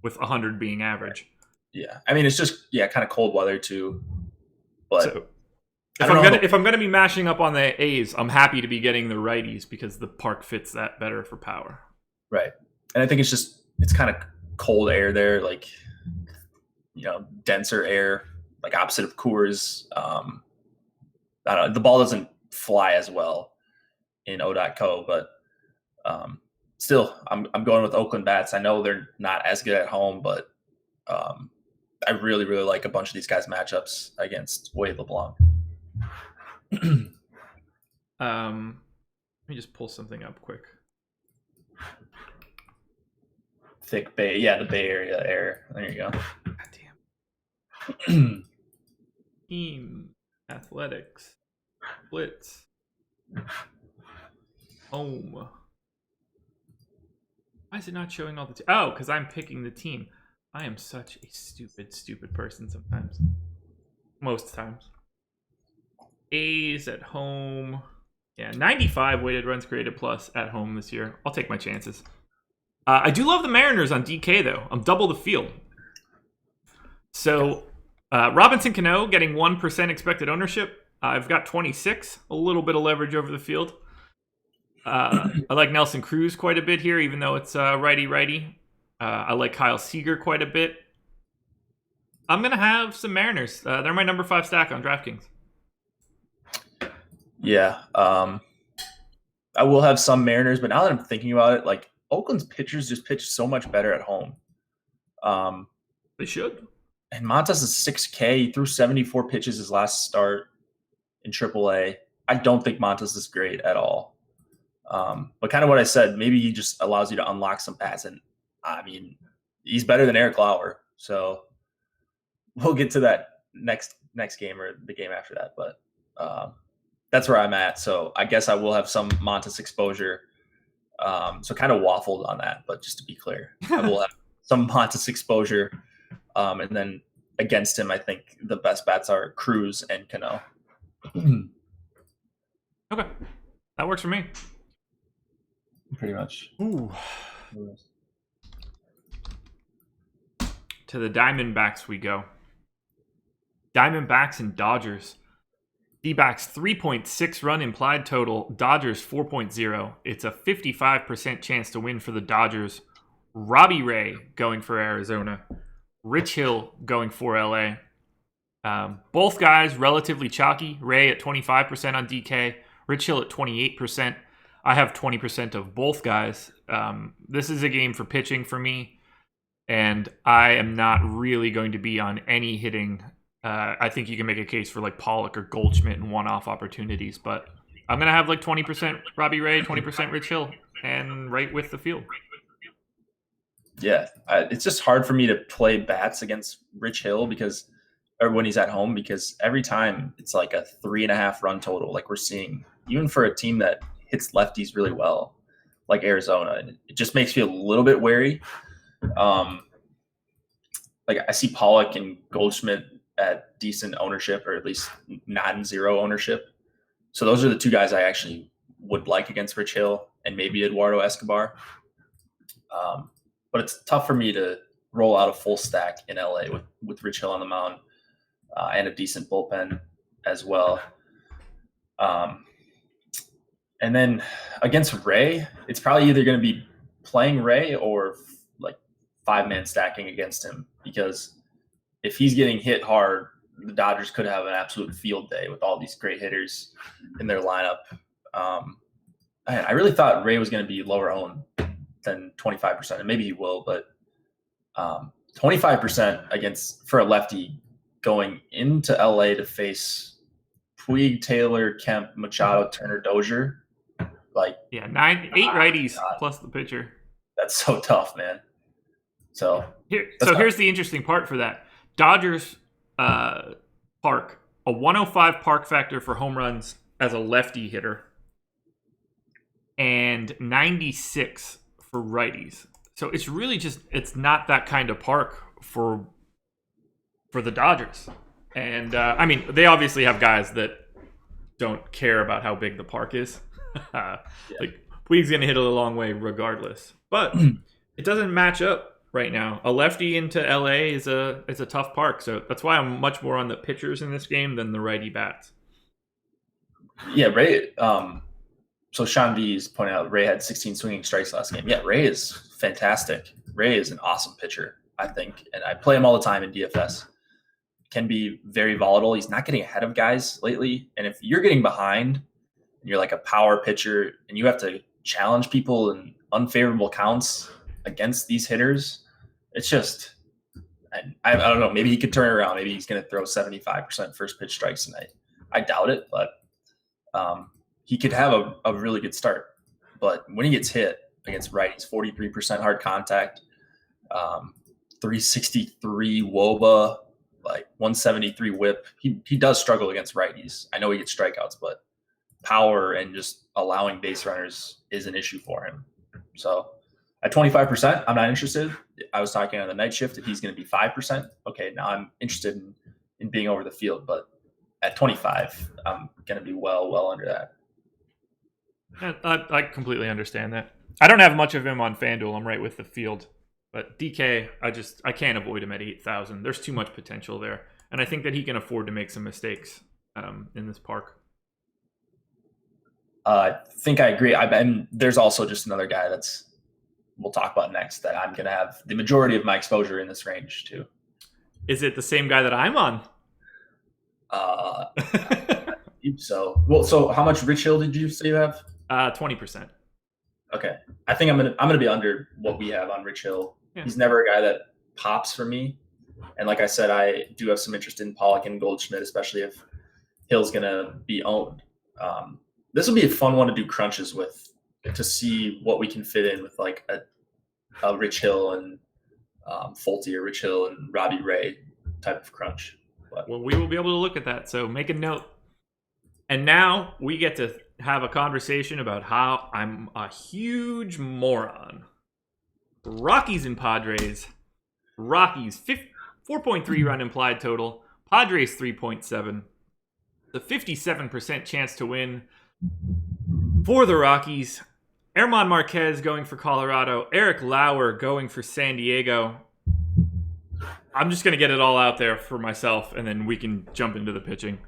with 100 being average. Yeah, I mean, it's just kind of cold weather too. But so, if I'm gonna be mashing up on the A's, I'm happy to be getting the righties because the park fits that better for power. Right, and I think it's kind of cold air there, like denser air, like opposite of Coors. I don't know. The ball doesn't fly as well in O.co, but still, I'm going with Oakland bats. I know they're not as good at home, but I really, really like a bunch of these guys' matchups against Wade LeBlanc. Let me just pull something up quick. Thick Bay, the Bay Area air. There you go. God damn. Team athletics, blitz, home. Why is it not showing all the? Oh, because I'm picking the team. I am such a stupid person sometimes. Most times. A's at home. Yeah, 95 weighted runs created plus at home this year. I'll take my chances. I do love the Mariners on DK, though. I'm double the field. So, Robinson Cano getting 1% expected ownership. I've got 26, a little bit of leverage over the field. I like Nelson Cruz quite a bit here, even though it's righty-righty. I like Kyle Seager quite a bit. I'm going to have some Mariners. They're my number 5 stack on DraftKings. Yeah. I will have some Mariners, but now that I'm thinking about it, like, Oakland's pitchers just pitch so much better at home. They should. And Montas is 6K. He threw 74 pitches his last start in AAA. I don't think Montas is great at all. But kind of what I said, maybe he just allows you to unlock some bats. And I mean, he's better than Eric Lauer. So we'll get to that next game or the game after that. But that's where I'm at. So I guess I will have some Montas exposure. So kind of waffled on that. But just to be clear, I will have some Montas exposure. And then against him, I think the best bats are Cruz and Cano. Okay. That works for me. Pretty much. Ooh. To the Diamondbacks we go. Diamondbacks and Dodgers. D-backs 3.6 run implied total. Dodgers 4.0. It's a 55% chance to win for the Dodgers. Robbie Ray going for Arizona. Rich Hill going for LA. Both guys relatively chalky. Ray at 25% on DK. Rich Hill at 28%. I have 20% of both guys. This is a game for pitching for me, and I am not really going to be on any hitting. I think you can make a case for like Pollock or Goldschmidt and one-off opportunities, but I'm going to have like 20% Robbie Ray, 20% Rich Hill, and right with the field. Yeah, it's just hard for me to play bats against Rich Hill or when he's at home, because every time it's like a 3.5 run total, like we're seeing, even for a team that hits lefties really well, like Arizona. And it just makes me a little bit wary. Like I see Pollock and Goldschmidt at decent ownership, or at least non-zero ownership. So those are the two guys I actually would like against Rich Hill, and maybe Eduardo Escobar. But it's tough for me to roll out a full stack in LA with Rich Hill on the mound and a decent bullpen as well. And then against Ray, it's probably either going to be playing Ray or like 5-man stacking against him, because if he's getting hit hard, the Dodgers could have an absolute field day with all these great hitters in their lineup. I really thought Ray was going to be lower owned than 25%, and maybe he will, but 25% for a lefty going into LA to face Puig, Taylor, Kemp, Machado, Turner, Dozier. Like, yeah, 8 righties plus the pitcher. That's so tough, man. So here's the interesting part for that. Dodgers park, a 105 park factor for home runs as a lefty hitter, and 96 for righties. So it's really it's not that kind of park for the Dodgers. And I mean, they obviously have guys that don't care about how big the park is. Like Puig's gonna hit it a long way regardless, but it doesn't match up right now. A lefty into LA is a tough park, so that's why I'm much more on the pitchers in this game than the righty bats. Yeah, Ray. So Sean V is pointing out Ray had 16 swinging strikes last game. Yeah, Ray is fantastic. Ray is an awesome pitcher, I think, and I play him all the time in DFS. Can be very volatile. He's not getting ahead of guys lately, and if you're getting behind, and you're like a power pitcher, and you have to challenge people in unfavorable counts against these hitters, it's just, I don't know, maybe he could turn it around. Maybe he's going to throw 75% first pitch strikes tonight. I doubt it, but he could have a really good start. But when he gets hit against righties, 43% hard contact, 363 WOBA, like 173 whip. He does struggle against righties. I know he gets strikeouts, but power and just allowing base runners is an issue for him. So at 25%, I'm not interested. I was talking on the night shift that he's going to be 5%. Okay, now I'm interested in being over the field, but at 25, I'm going to be well under that. I completely understand that. I don't have much of him on FanDuel. I'm right with the field. But DK, I can't avoid him at 8,000. There's too much potential there. And I think that he can afford to make some mistakes in this park. I think I agree. And there's also just another guy we'll talk about next that I'm going to have the majority of my exposure in this range too. Is it the same guy that I'm on? I believe so. Well, so how much Rich Hill did you say you have? 20%. Okay. I think I'm gonna be under what we have on Rich Hill. Yeah. He's never a guy that pops for me. And like I said, I do have some interest in Pollock and Goldschmidt, especially if Hill's gonna be owned. This will be a fun one to do crunches with, to see what we can fit in with like a Rich Hill and Fulte, or Rich Hill and Robbie Ray type of crunch. But, well, we will be able to look at that. So make a note. And now we get to have a conversation about how I'm a huge moron. Rockies and Padres. Rockies, 4.3 run implied total. Padres, 3.7. The 57% chance to win for the Rockies. German Marquez going for Colorado. Eric Lauer going for San Diego. I'm just going to get it all out there for myself, and then we can jump into the pitching.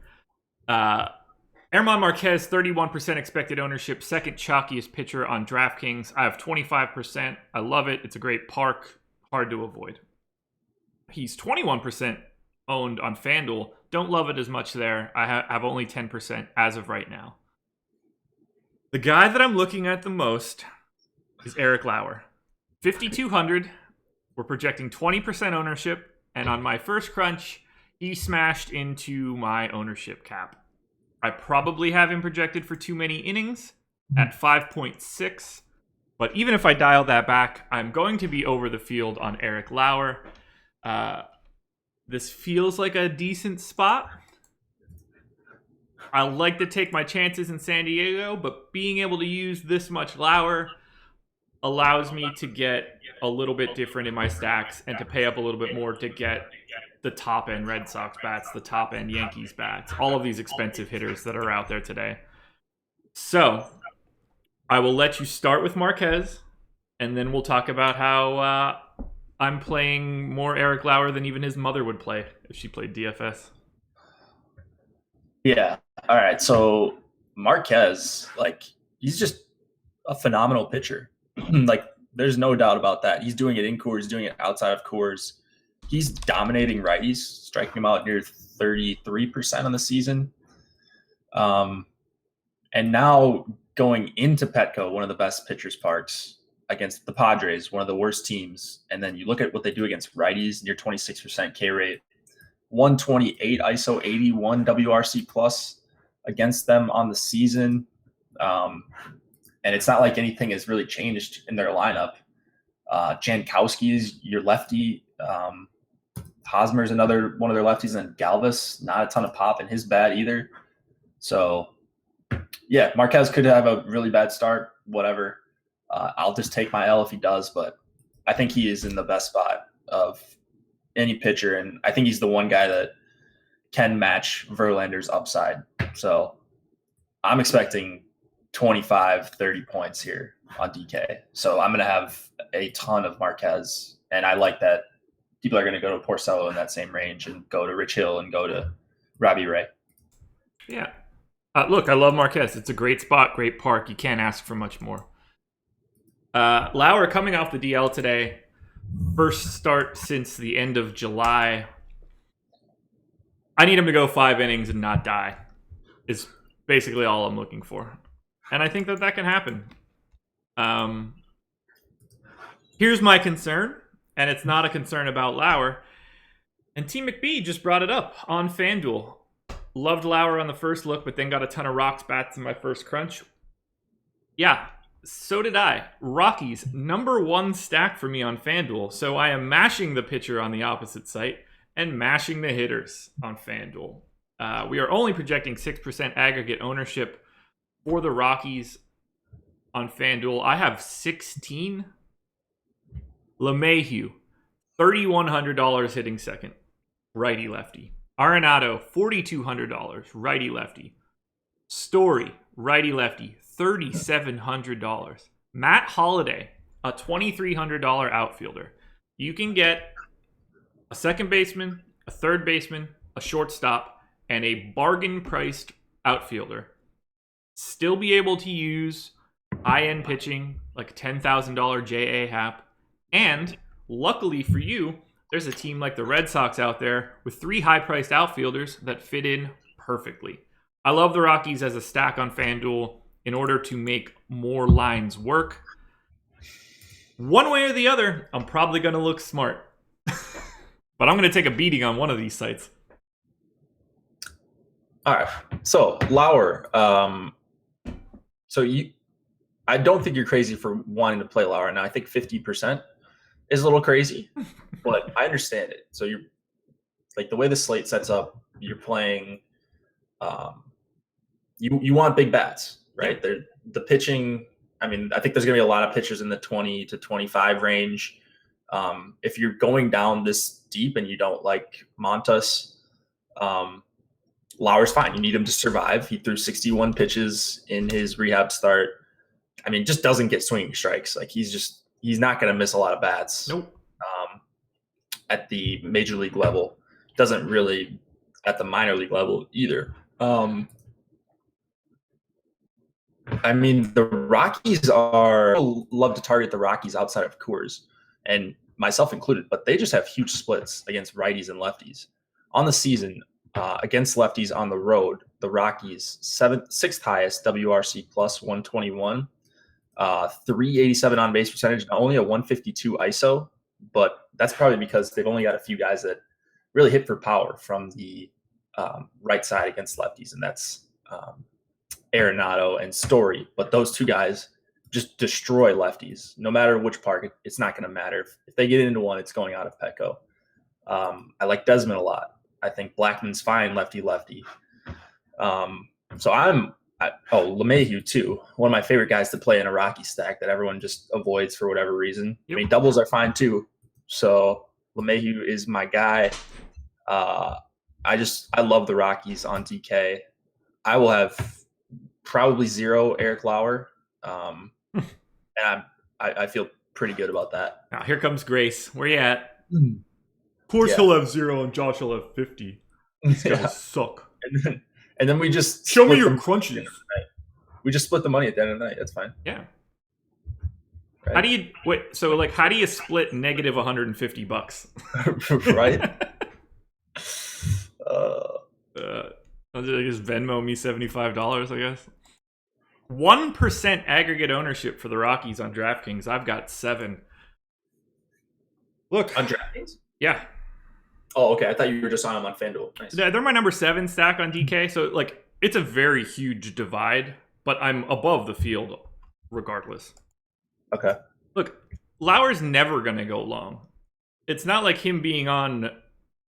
German Marquez, 31% expected ownership, second chalkiest pitcher on DraftKings. I have 25%. I love it. It's a great park, hard to avoid. He's 21% owned on FanDuel. Don't love it as much there. I have only 10% as of right now. The guy that I'm looking at the most is Eric Lauer. 5,200. We're projecting 20% ownership. And on my first crunch, he smashed into my ownership cap. I probably have him projected for too many innings at 5.6. But even if I dial that back, I'm going to be over the field on Eric Lauer. This feels like a decent spot. I like to take my chances in San Diego, but being able to use this much Lauer allows me to get a little bit different in my stacks and to pay up a little bit more to get the top end Red Sox bats, the top end Yankees bats, all of these expensive hitters that are out there today. So I will let you start with Marquez, and then we'll talk about how I'm playing more Eric Lauer than even his mother would play if she played DFS. Yeah. All right. So Marquez, he's just a phenomenal pitcher. There's no doubt about that. He's doing it in Coors, doing it outside of Coors. He's dominating righties, striking them out near 33% on the season. And now going into Petco, one of the best pitchers parks, against the Padres, one of the worst teams. And then you look at what they do against righties, near 26% K rate, 128 ISO, 81 WRC plus against them on the season. And it's not like anything has really changed in their lineup. Jankowski is your lefty. Hosmer's another one of their lefties, and Galvis, not a ton of pop in his bat either. So, yeah, Marquez could have a really bad start, whatever. I'll just take my L if he does, but I think he is in the best spot of any pitcher, and I think he's the one guy that can match Verlander's upside. So I'm expecting 25, 30 points here on DK. So I'm going to have a ton of Marquez, and I like that people are going to go to Porcello in that same range and go to Rich Hill and go to Robbie Ray. Yeah. Look, I love Marquez. It's a great spot, great park. You can't ask for much more. Lauer coming off the DL today. First start since the end of July. I need him to go 5 innings and not die is basically all I'm looking for. And I think that can happen. Here's my concern, and it's not a concern about Lauer. And T. McBee just brought it up on FanDuel. Loved Lauer on the first look, but then got a ton of Rocks bats in my first crunch. Yeah, so did I. Rockies, #1 stack for me on FanDuel. So I am mashing the pitcher on the opposite site and mashing the hitters on FanDuel. We are only projecting 6% aggregate ownership for the Rockies on FanDuel. I have 16. LeMahieu, $3,100 hitting second, righty lefty. Arenado, $4,200, righty lefty. Story, righty lefty, $3,700. Matt Holliday, a $2,300 outfielder. You can get a second baseman, a third baseman, a shortstop, and a bargain priced outfielder. Still be able to use high-end pitching like $10,000 J.A. Happ. And luckily for you, there's a team like the Red Sox out there with 3 high-priced outfielders that fit in perfectly. I love the Rockies as a stack on FanDuel in order to make more lines work. One way or the other, I'm probably going to look smart. But I'm going to take a beating on one of these sites. All right. So, Lauer. I don't think you're crazy for wanting to play Lauer. Now, I think 50% is a little crazy, but I understand it. So you're like the way the slate sets up, you're playing. You want big bats, right? The pitching. I mean, I think there's going to be a lot of pitchers in the 20 to 25 range. If you're going down this deep and you don't like Montas, Lauer's fine. You need him to survive. He threw 61 pitches in his rehab start. I mean, just doesn't get swinging strikes. Like he's not going to miss a lot of bats. Nope. At the major league level, doesn't really at the minor league level either. I mean, the Rockies love to target the Rockies outside of Coors, and myself included, but they just have huge splits against righties and lefties. On the season, against lefties on the road, the Rockies, sixth highest WRC plus 121, 387 on base percentage, and only a 152 ISO. But that's probably because they've only got a few guys that really hit for power from the right side against lefties, and that's Arenado and Story. But those two guys just destroy lefties. No matter which park, it's not going to matter. If they get into one, it's going out of Petco. I like Desmond a lot. I think Blackman's fine, lefty. So LeMahieu too. One of my favorite guys to play in a Rocky stack that everyone just avoids for whatever reason. Yep. I mean, doubles are fine too. So LeMahieu is my guy. I love the Rockies on DK. I will have probably 0 Eric Lauer. And I feel pretty good about that. Now, here comes Grace. Where you at? Of course he'll have 0 and Josh will have 50. It's gonna suck. And then we just show me your crunches. We just split the money at the end of the night. That's fine. Yeah. Right? How do you how do you split negative $150? Right. I'll just Venmo me $75, I guess. 1% aggregate ownership for the Rockies on DraftKings. I've got 7. Look. On DraftKings? Yeah. Oh, okay. I thought you were just on them on FanDuel. Nice. Yeah, they're my number 7 stack on DK. So, it's a very huge divide, but I'm above the field regardless. Okay. Look, Lauer's never going to go long. It's not like him being on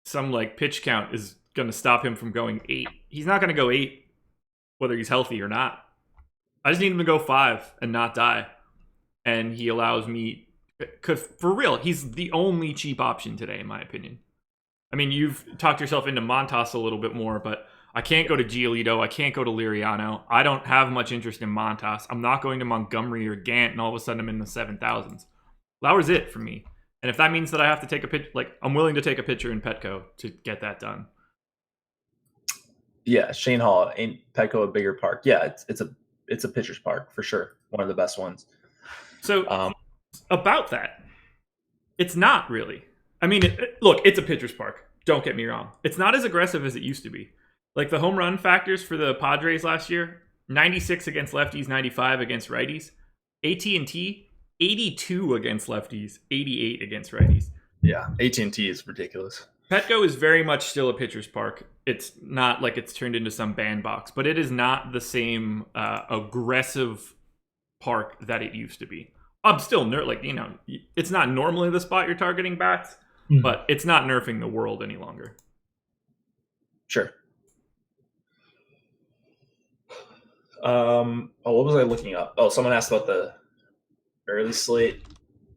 some, pitch count is going to stop him from going 8. He's not going to go 8, whether he's healthy or not. I just need him to go 5 and not die. And he allows me... Because, for real, he's the only cheap option today, in my opinion. I mean, you've talked yourself into Montas a little bit more, but I can't go to Giolito. I can't go to Liriano. I don't have much interest in Montas. I'm not going to Montgomery or Gant, and all of a sudden I'm in the 7,000s. Lauer's it for me. And if that means that I have to take a pitch, I'm willing to take a pitcher in Petco to get that done. Yeah, Shane Hall, ain't Petco a bigger park? Yeah, it's a pitcher's park for sure. One of the best ones. So about that, it's not really. I mean, look, it's a pitcher's park. Don't get me wrong. It's not as aggressive as it used to be. The home run factors for the Padres last year, 96 against lefties, 95 against righties. AT&T, 82 against lefties, 88 against righties. Yeah, AT&T is ridiculous. Petco is very much still a pitcher's park. It's not like it's turned into some bandbox, but it is not the same aggressive park that it used to be. I'm still it's not normally the spot you're targeting bats, but it's not nerfing the world any longer. Sure. What was I looking up? Oh, someone asked about the early slate.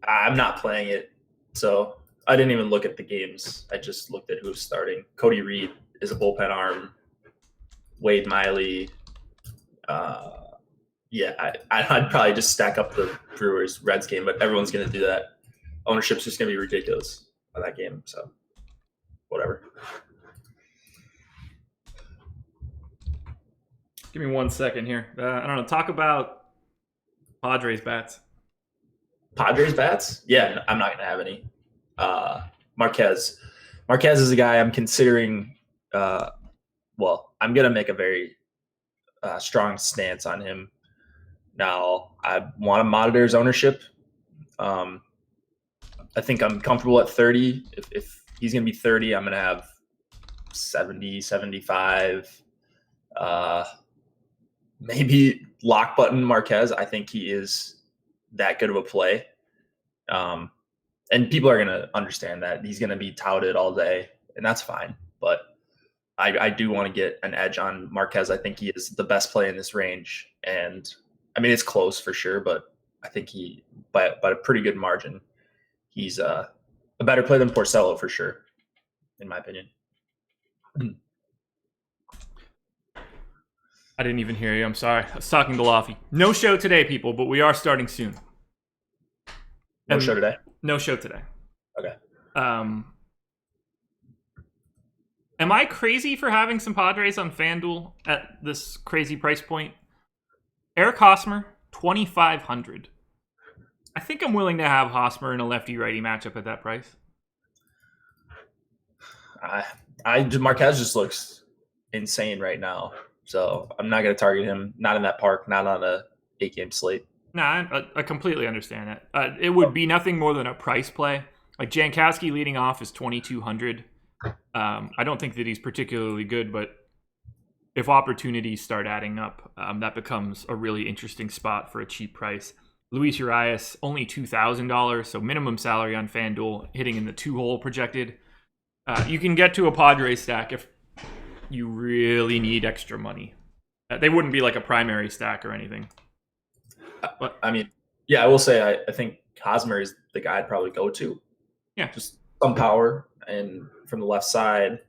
I'm not playing it, so I didn't even look at the games. I just looked at who's starting. Cody Reed is a bullpen arm. Wade Miley. I'd probably just stack up the Brewers Reds game, but everyone's going to do that. Ownership's just going to be ridiculous on that game, so whatever. Give me 1 second here. I don't know. Talk about Padres bats. Padres bats? Yeah, I'm not going to have any. Marquez. Marquez is a guy I'm considering. I'm going to make a very strong stance on him. Now, I want to monitor his ownership. I think I'm comfortable at 30. If he's going to be 30, I'm going to have 70, 75. Maybe lock button Marquez. I think he is that good of a play. And people are going to understand that. He's going to be touted all day, and that's fine. But I do want to get an edge on Marquez. I think he is the best play in this range. And, I mean, it's close for sure, but I think he, by a pretty good margin, he's a better play than Porcello for sure, in my opinion. I didn't even hear you. I'm sorry. I was talking to Laffy. No show today, people, but we are starting soon. No show today? No show today. Okay. Am I crazy for having some Padres on FanDuel at this crazy price point? Eric Hosmer, 2,500. I think I'm willing to have Hosmer in a lefty-righty matchup at that price. Marquez just looks insane right now, so I'm not going to target him. Not in that park. Not on a 8-game slate. No, I completely understand that. It would be nothing more than a price play. Like Jankowski leading off is 2,200. I don't think that he's particularly good, but if opportunities start adding up, that becomes a really interesting spot for a cheap price. Luis Urias, only $2,000, so minimum salary on FanDuel, hitting in the 2-hole projected. You can get to a Padres stack if you really need extra money. They wouldn't be like a primary stack or anything. But I mean, yeah, I will say I think Hosmer is the guy I'd probably go to. Yeah, just some power and from the left side.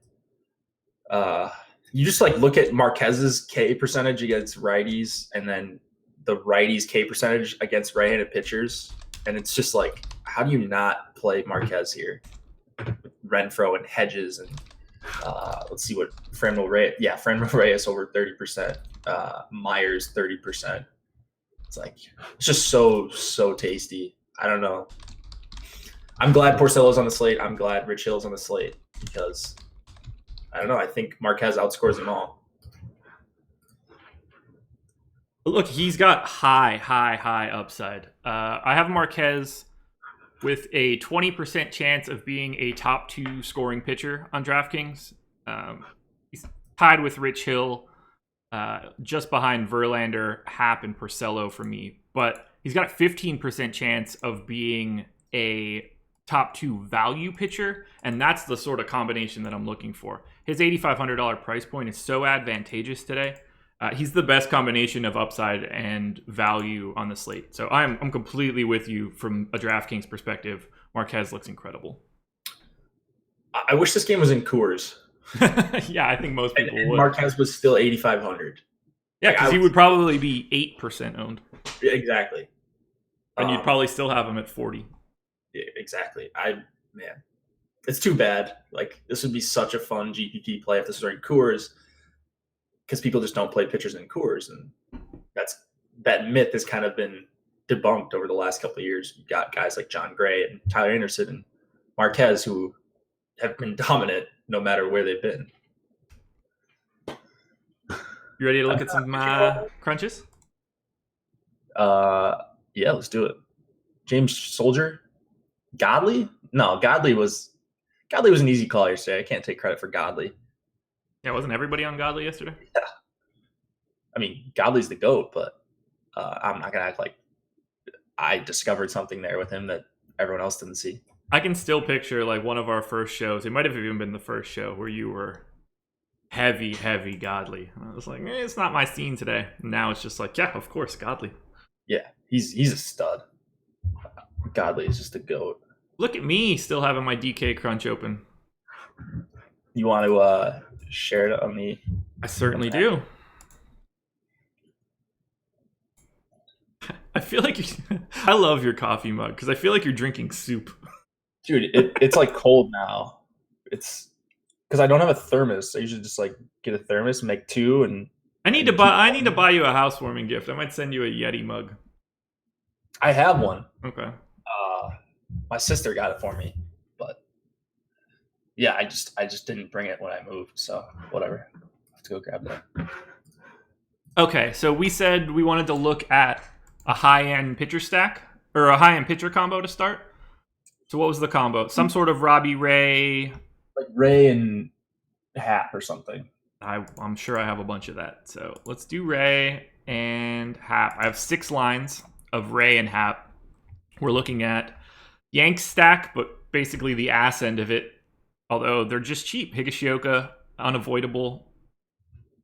You just like look at Marquez's K percentage against righties, and then the righties K percentage against right-handed pitchers, and it's just like, how do you not play Marquez here? Renfroe and Hedges, and let's see what Franmil Reyes over 30%, Myers 30%. It's just so tasty. I don't know. I'm glad Porcello's on the slate. I'm glad Rich Hill's on the slate because I don't know. I think Marquez outscores them all. Look, he's got high upside. I have Marquez with a 20% chance of being a top 2 scoring pitcher on DraftKings. He's tied with Rich Hill, just behind Verlander, Happ, and Porcello for me. But he's got a 15% chance of being a top 2 value pitcher, and that's the sort of combination that I'm looking for. His $8,500 price point is so advantageous today. He's the best combination of upside and value on the slate. So I'm completely with you from a DraftKings perspective. Marquez looks incredible. I wish this game was in Coors. Yeah, I think most people would. Marquez was still 8,500. Yeah, because he would probably be 8% owned. Exactly. And you'd probably still have him at 40. Yeah, exactly. Man, it's too bad. Like, this would be such a fun GPP play if this was in Coors, because people just don't play pitchers in Coors, and that myth has kind of been debunked over the last couple of years. You've got guys like John Gray and Tyler Anderson and Marquez who have been dominant no matter where they've been. You ready to look at some crunches? Yeah, let's do it. James Soldier, Godley? No, Godley was an easy call yesterday. I can't take credit for Godley. Yeah, wasn't everybody on Godley yesterday? Yeah. I mean, Godley's the GOAT, but I'm not going to act like I discovered something there with him that everyone else didn't see. I can still picture like one of our first shows. It might have even been the first show where you were heavy Godley. And I was like, it's not my scene today. And now it's just like, yeah, of course, Godley. Yeah, he's a stud. Godley is just a GOAT. Look at me still having my DK crunch open. You want to share it on me? I certainly do. I feel like I love your coffee mug because I feel like you're drinking soup. Dude, it's like cold now. It's because I don't have a thermos. I usually just like get a thermos, make 2, and I need to buy you a housewarming gift. I might send you a Yeti mug. I have one. Okay. My sister got it for me, but yeah, I just didn't bring it when I moved, so whatever. I have to go grab that. Okay, so we said we wanted to look at a high-end pitcher stack or a high-end pitcher combo to start. So what was the combo? Some sort of Robbie Ray, like Ray and Happ or something. I'm sure I have a bunch of that. So let's do Ray and Happ. I have 6 lines of Ray and Happ. We're looking at Yanks stack, but basically the ass end of it. Although they're just cheap. Higashioka, unavoidable.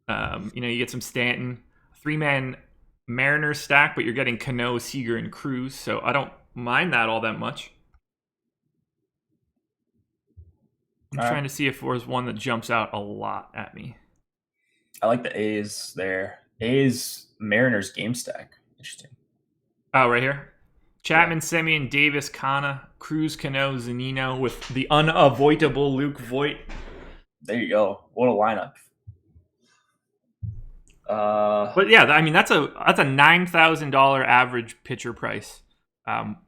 You get some Stanton. 3-man Mariners stack, but you're getting Cano, Seager, and Cruz. So I don't mind that all that much. I'm trying to see if there's one that jumps out a lot at me. I like the A's there. A's Mariners game stack. Interesting. Oh, right here. Chapman, Semien, Davis, Kana, Cruz, Cano, Zunino with the unavoidable Luke Voit. There you go. What a lineup. But yeah, I mean that's a $9,000 average pitcher price,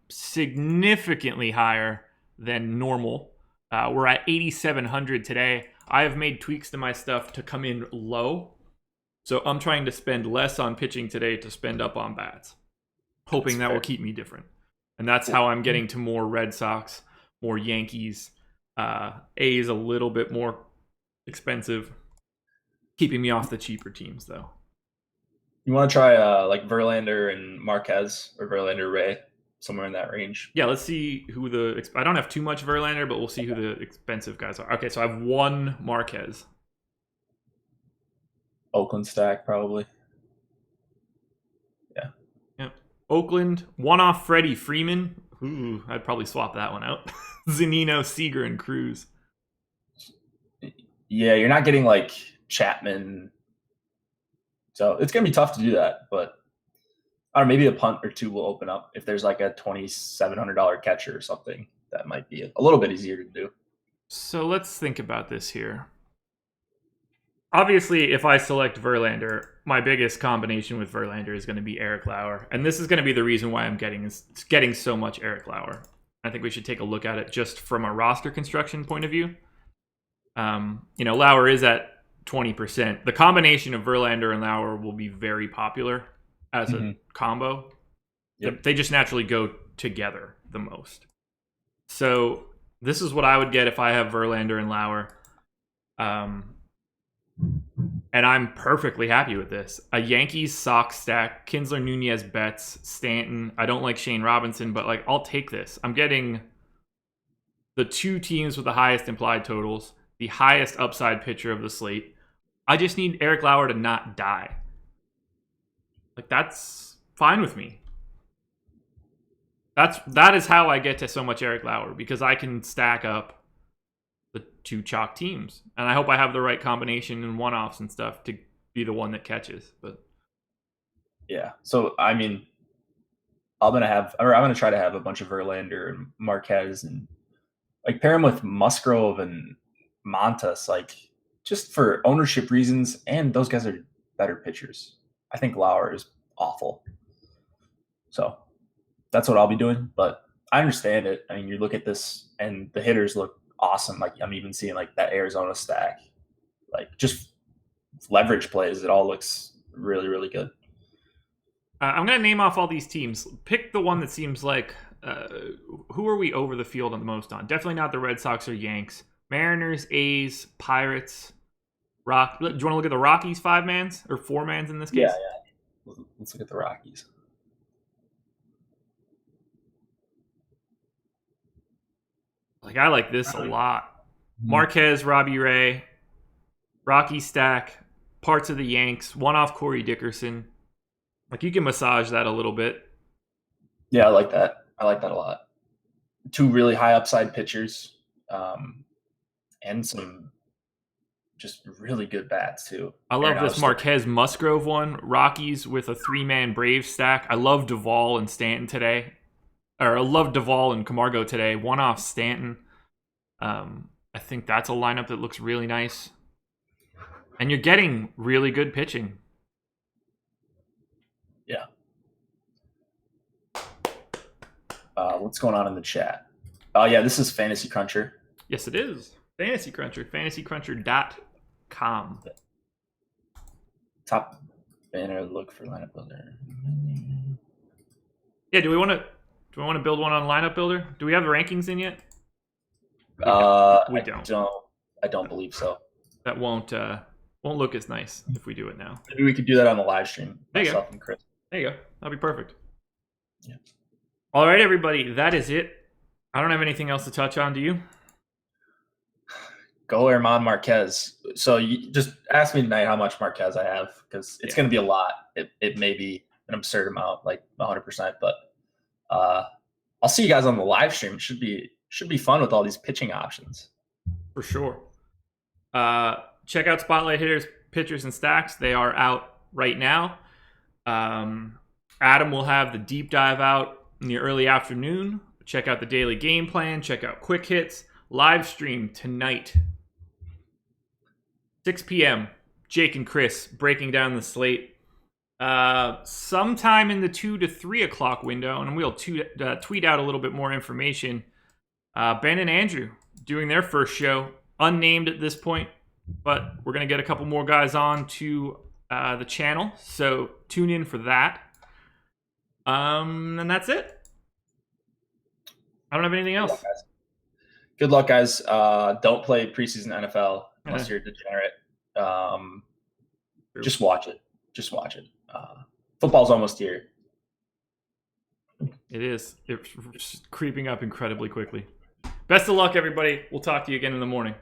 significantly higher than normal. We're at 8,700 today. I have made tweaks to my stuff to come in low, so I'm trying to spend less on pitching today to spend up on bats, hoping that will keep me different. And that's how I'm getting to more Red Sox, more Yankees. A's a little bit more expensive, keeping me off the cheaper teams though. You want to try like Verlander and Marquez, or Verlander Ray, somewhere in that range? Yeah, let's see who I don't have too much Verlander, but we'll see who the expensive guys are. Okay, so I have one Marquez. Oakland stack, probably. Yeah. Oakland, one off Freddie Freeman. Ooh, I'd probably swap that one out. Zunino, Seager, and Cruz. Yeah, you're not getting like Chapman. So it's going to be tough to do that. But I don't know, maybe a punt or two will open up. If there's like a $2,700 catcher or something, that might be a little bit easier to do. So let's think about this here. Obviously, if I select Verlander, my biggest combination with Verlander is going to be Eric Lauer. And this is going to be the reason why I'm getting so much Eric Lauer. I think we should take a look at it just from a roster construction point of view. Lauer is at 20%. The combination of Verlander and Lauer will be very popular as a combo. Yep. They just naturally go together the most. So this is what I would get if I have Verlander and Lauer. And I'm perfectly happy with this. A Yankees Sox stack, Kinsler, Nunez, Betts, Stanton. I don't like Shane Robinson, but like I'll take this. I'm getting the two teams with the highest implied totals, the highest upside pitcher of the slate. I just need Eric Lauer to not die. Like that's fine with me. That is how I get to so much Eric Lauer, because I can stack up the two chalk teams, and I hope I have the right combination and one-offs and stuff to be the one that catches. But yeah, so I mean, I'm gonna try to have a bunch of Verlander and Marquez, and like pair him with Musgrove and Montas, like just for ownership reasons, and those guys are better pitchers. I think Lauer is awful, so that's what I'll be doing. But I understand it. I mean, you look at this, and the hitters look awesome. Like I'm even seeing like that Arizona stack, like just leverage plays. It all looks really, really good. I'm going to name off all these teams. Pick the one that seems like, who are we over the field on the most on? Definitely not the Red Sox or Yanks. Mariners, A's, Pirates, Do you want to look at the Rockies 5-mans or 4-mans in this case? Yeah. Let's look at the Rockies. Like I like this a lot. Marquez, Robbie Ray, Rocky stack, parts of the Yanks, one off Corey Dickerson. Like you can massage that a little bit. Yeah, I like that. I like that a lot. Two really high upside pitchers, and some just really good bats too. I love this Marquez Musgrove one. Rockies with a 3-man Braves stack. I love Duvall and Stanton today. Or I love Duvall and Camargo today. One off Stanton. I think that's a lineup that looks really nice. And you're getting really good pitching. Yeah. What's going on in the chat? Oh, yeah, this is Fantasy Cruncher. Yes, it is. Fantasy Cruncher. FantasyCruncher.com. Top banner, look for lineup builder. Yeah, do we want to build one on lineup builder? Do we have the rankings in yet? We don't. I don't believe so. That won't look as nice if we do it now. Maybe we could do that on the live stream. There you go. And Chris. There you go. That'll be perfect. Yeah. All right, everybody. That is it. I don't have anything else to touch on. Do you? Go Herman Marquez. So you just ask me tonight how much Marquez I have, because it's going to be a lot. It may be an absurd amount, like 100%, but I'll see you guys on the live stream. It should be fun with all these pitching options. For sure. Check out Spotlight Hitters, Pitchers, and Stacks. They are out right now. Adam will have the deep dive out in the early afternoon. Check out the daily game plan. Check out Quick Hits. Live stream tonight, 6 p.m. Jake and Chris breaking down the slate sometime in the 2 to 3 o'clock window, and we'll tweet out a little bit more information. Ben and Andrew doing their first show, unnamed at this point, but we're going to get a couple more guys on to the channel, so tune in for that. And that's it. I don't have anything else. Good luck, guys. Don't play preseason NFL unless you're a degenerate. Just watch it. Just watch it. Football's almost here. It is. It's creeping up incredibly quickly. Best of luck, everybody. We'll talk to you again in the morning.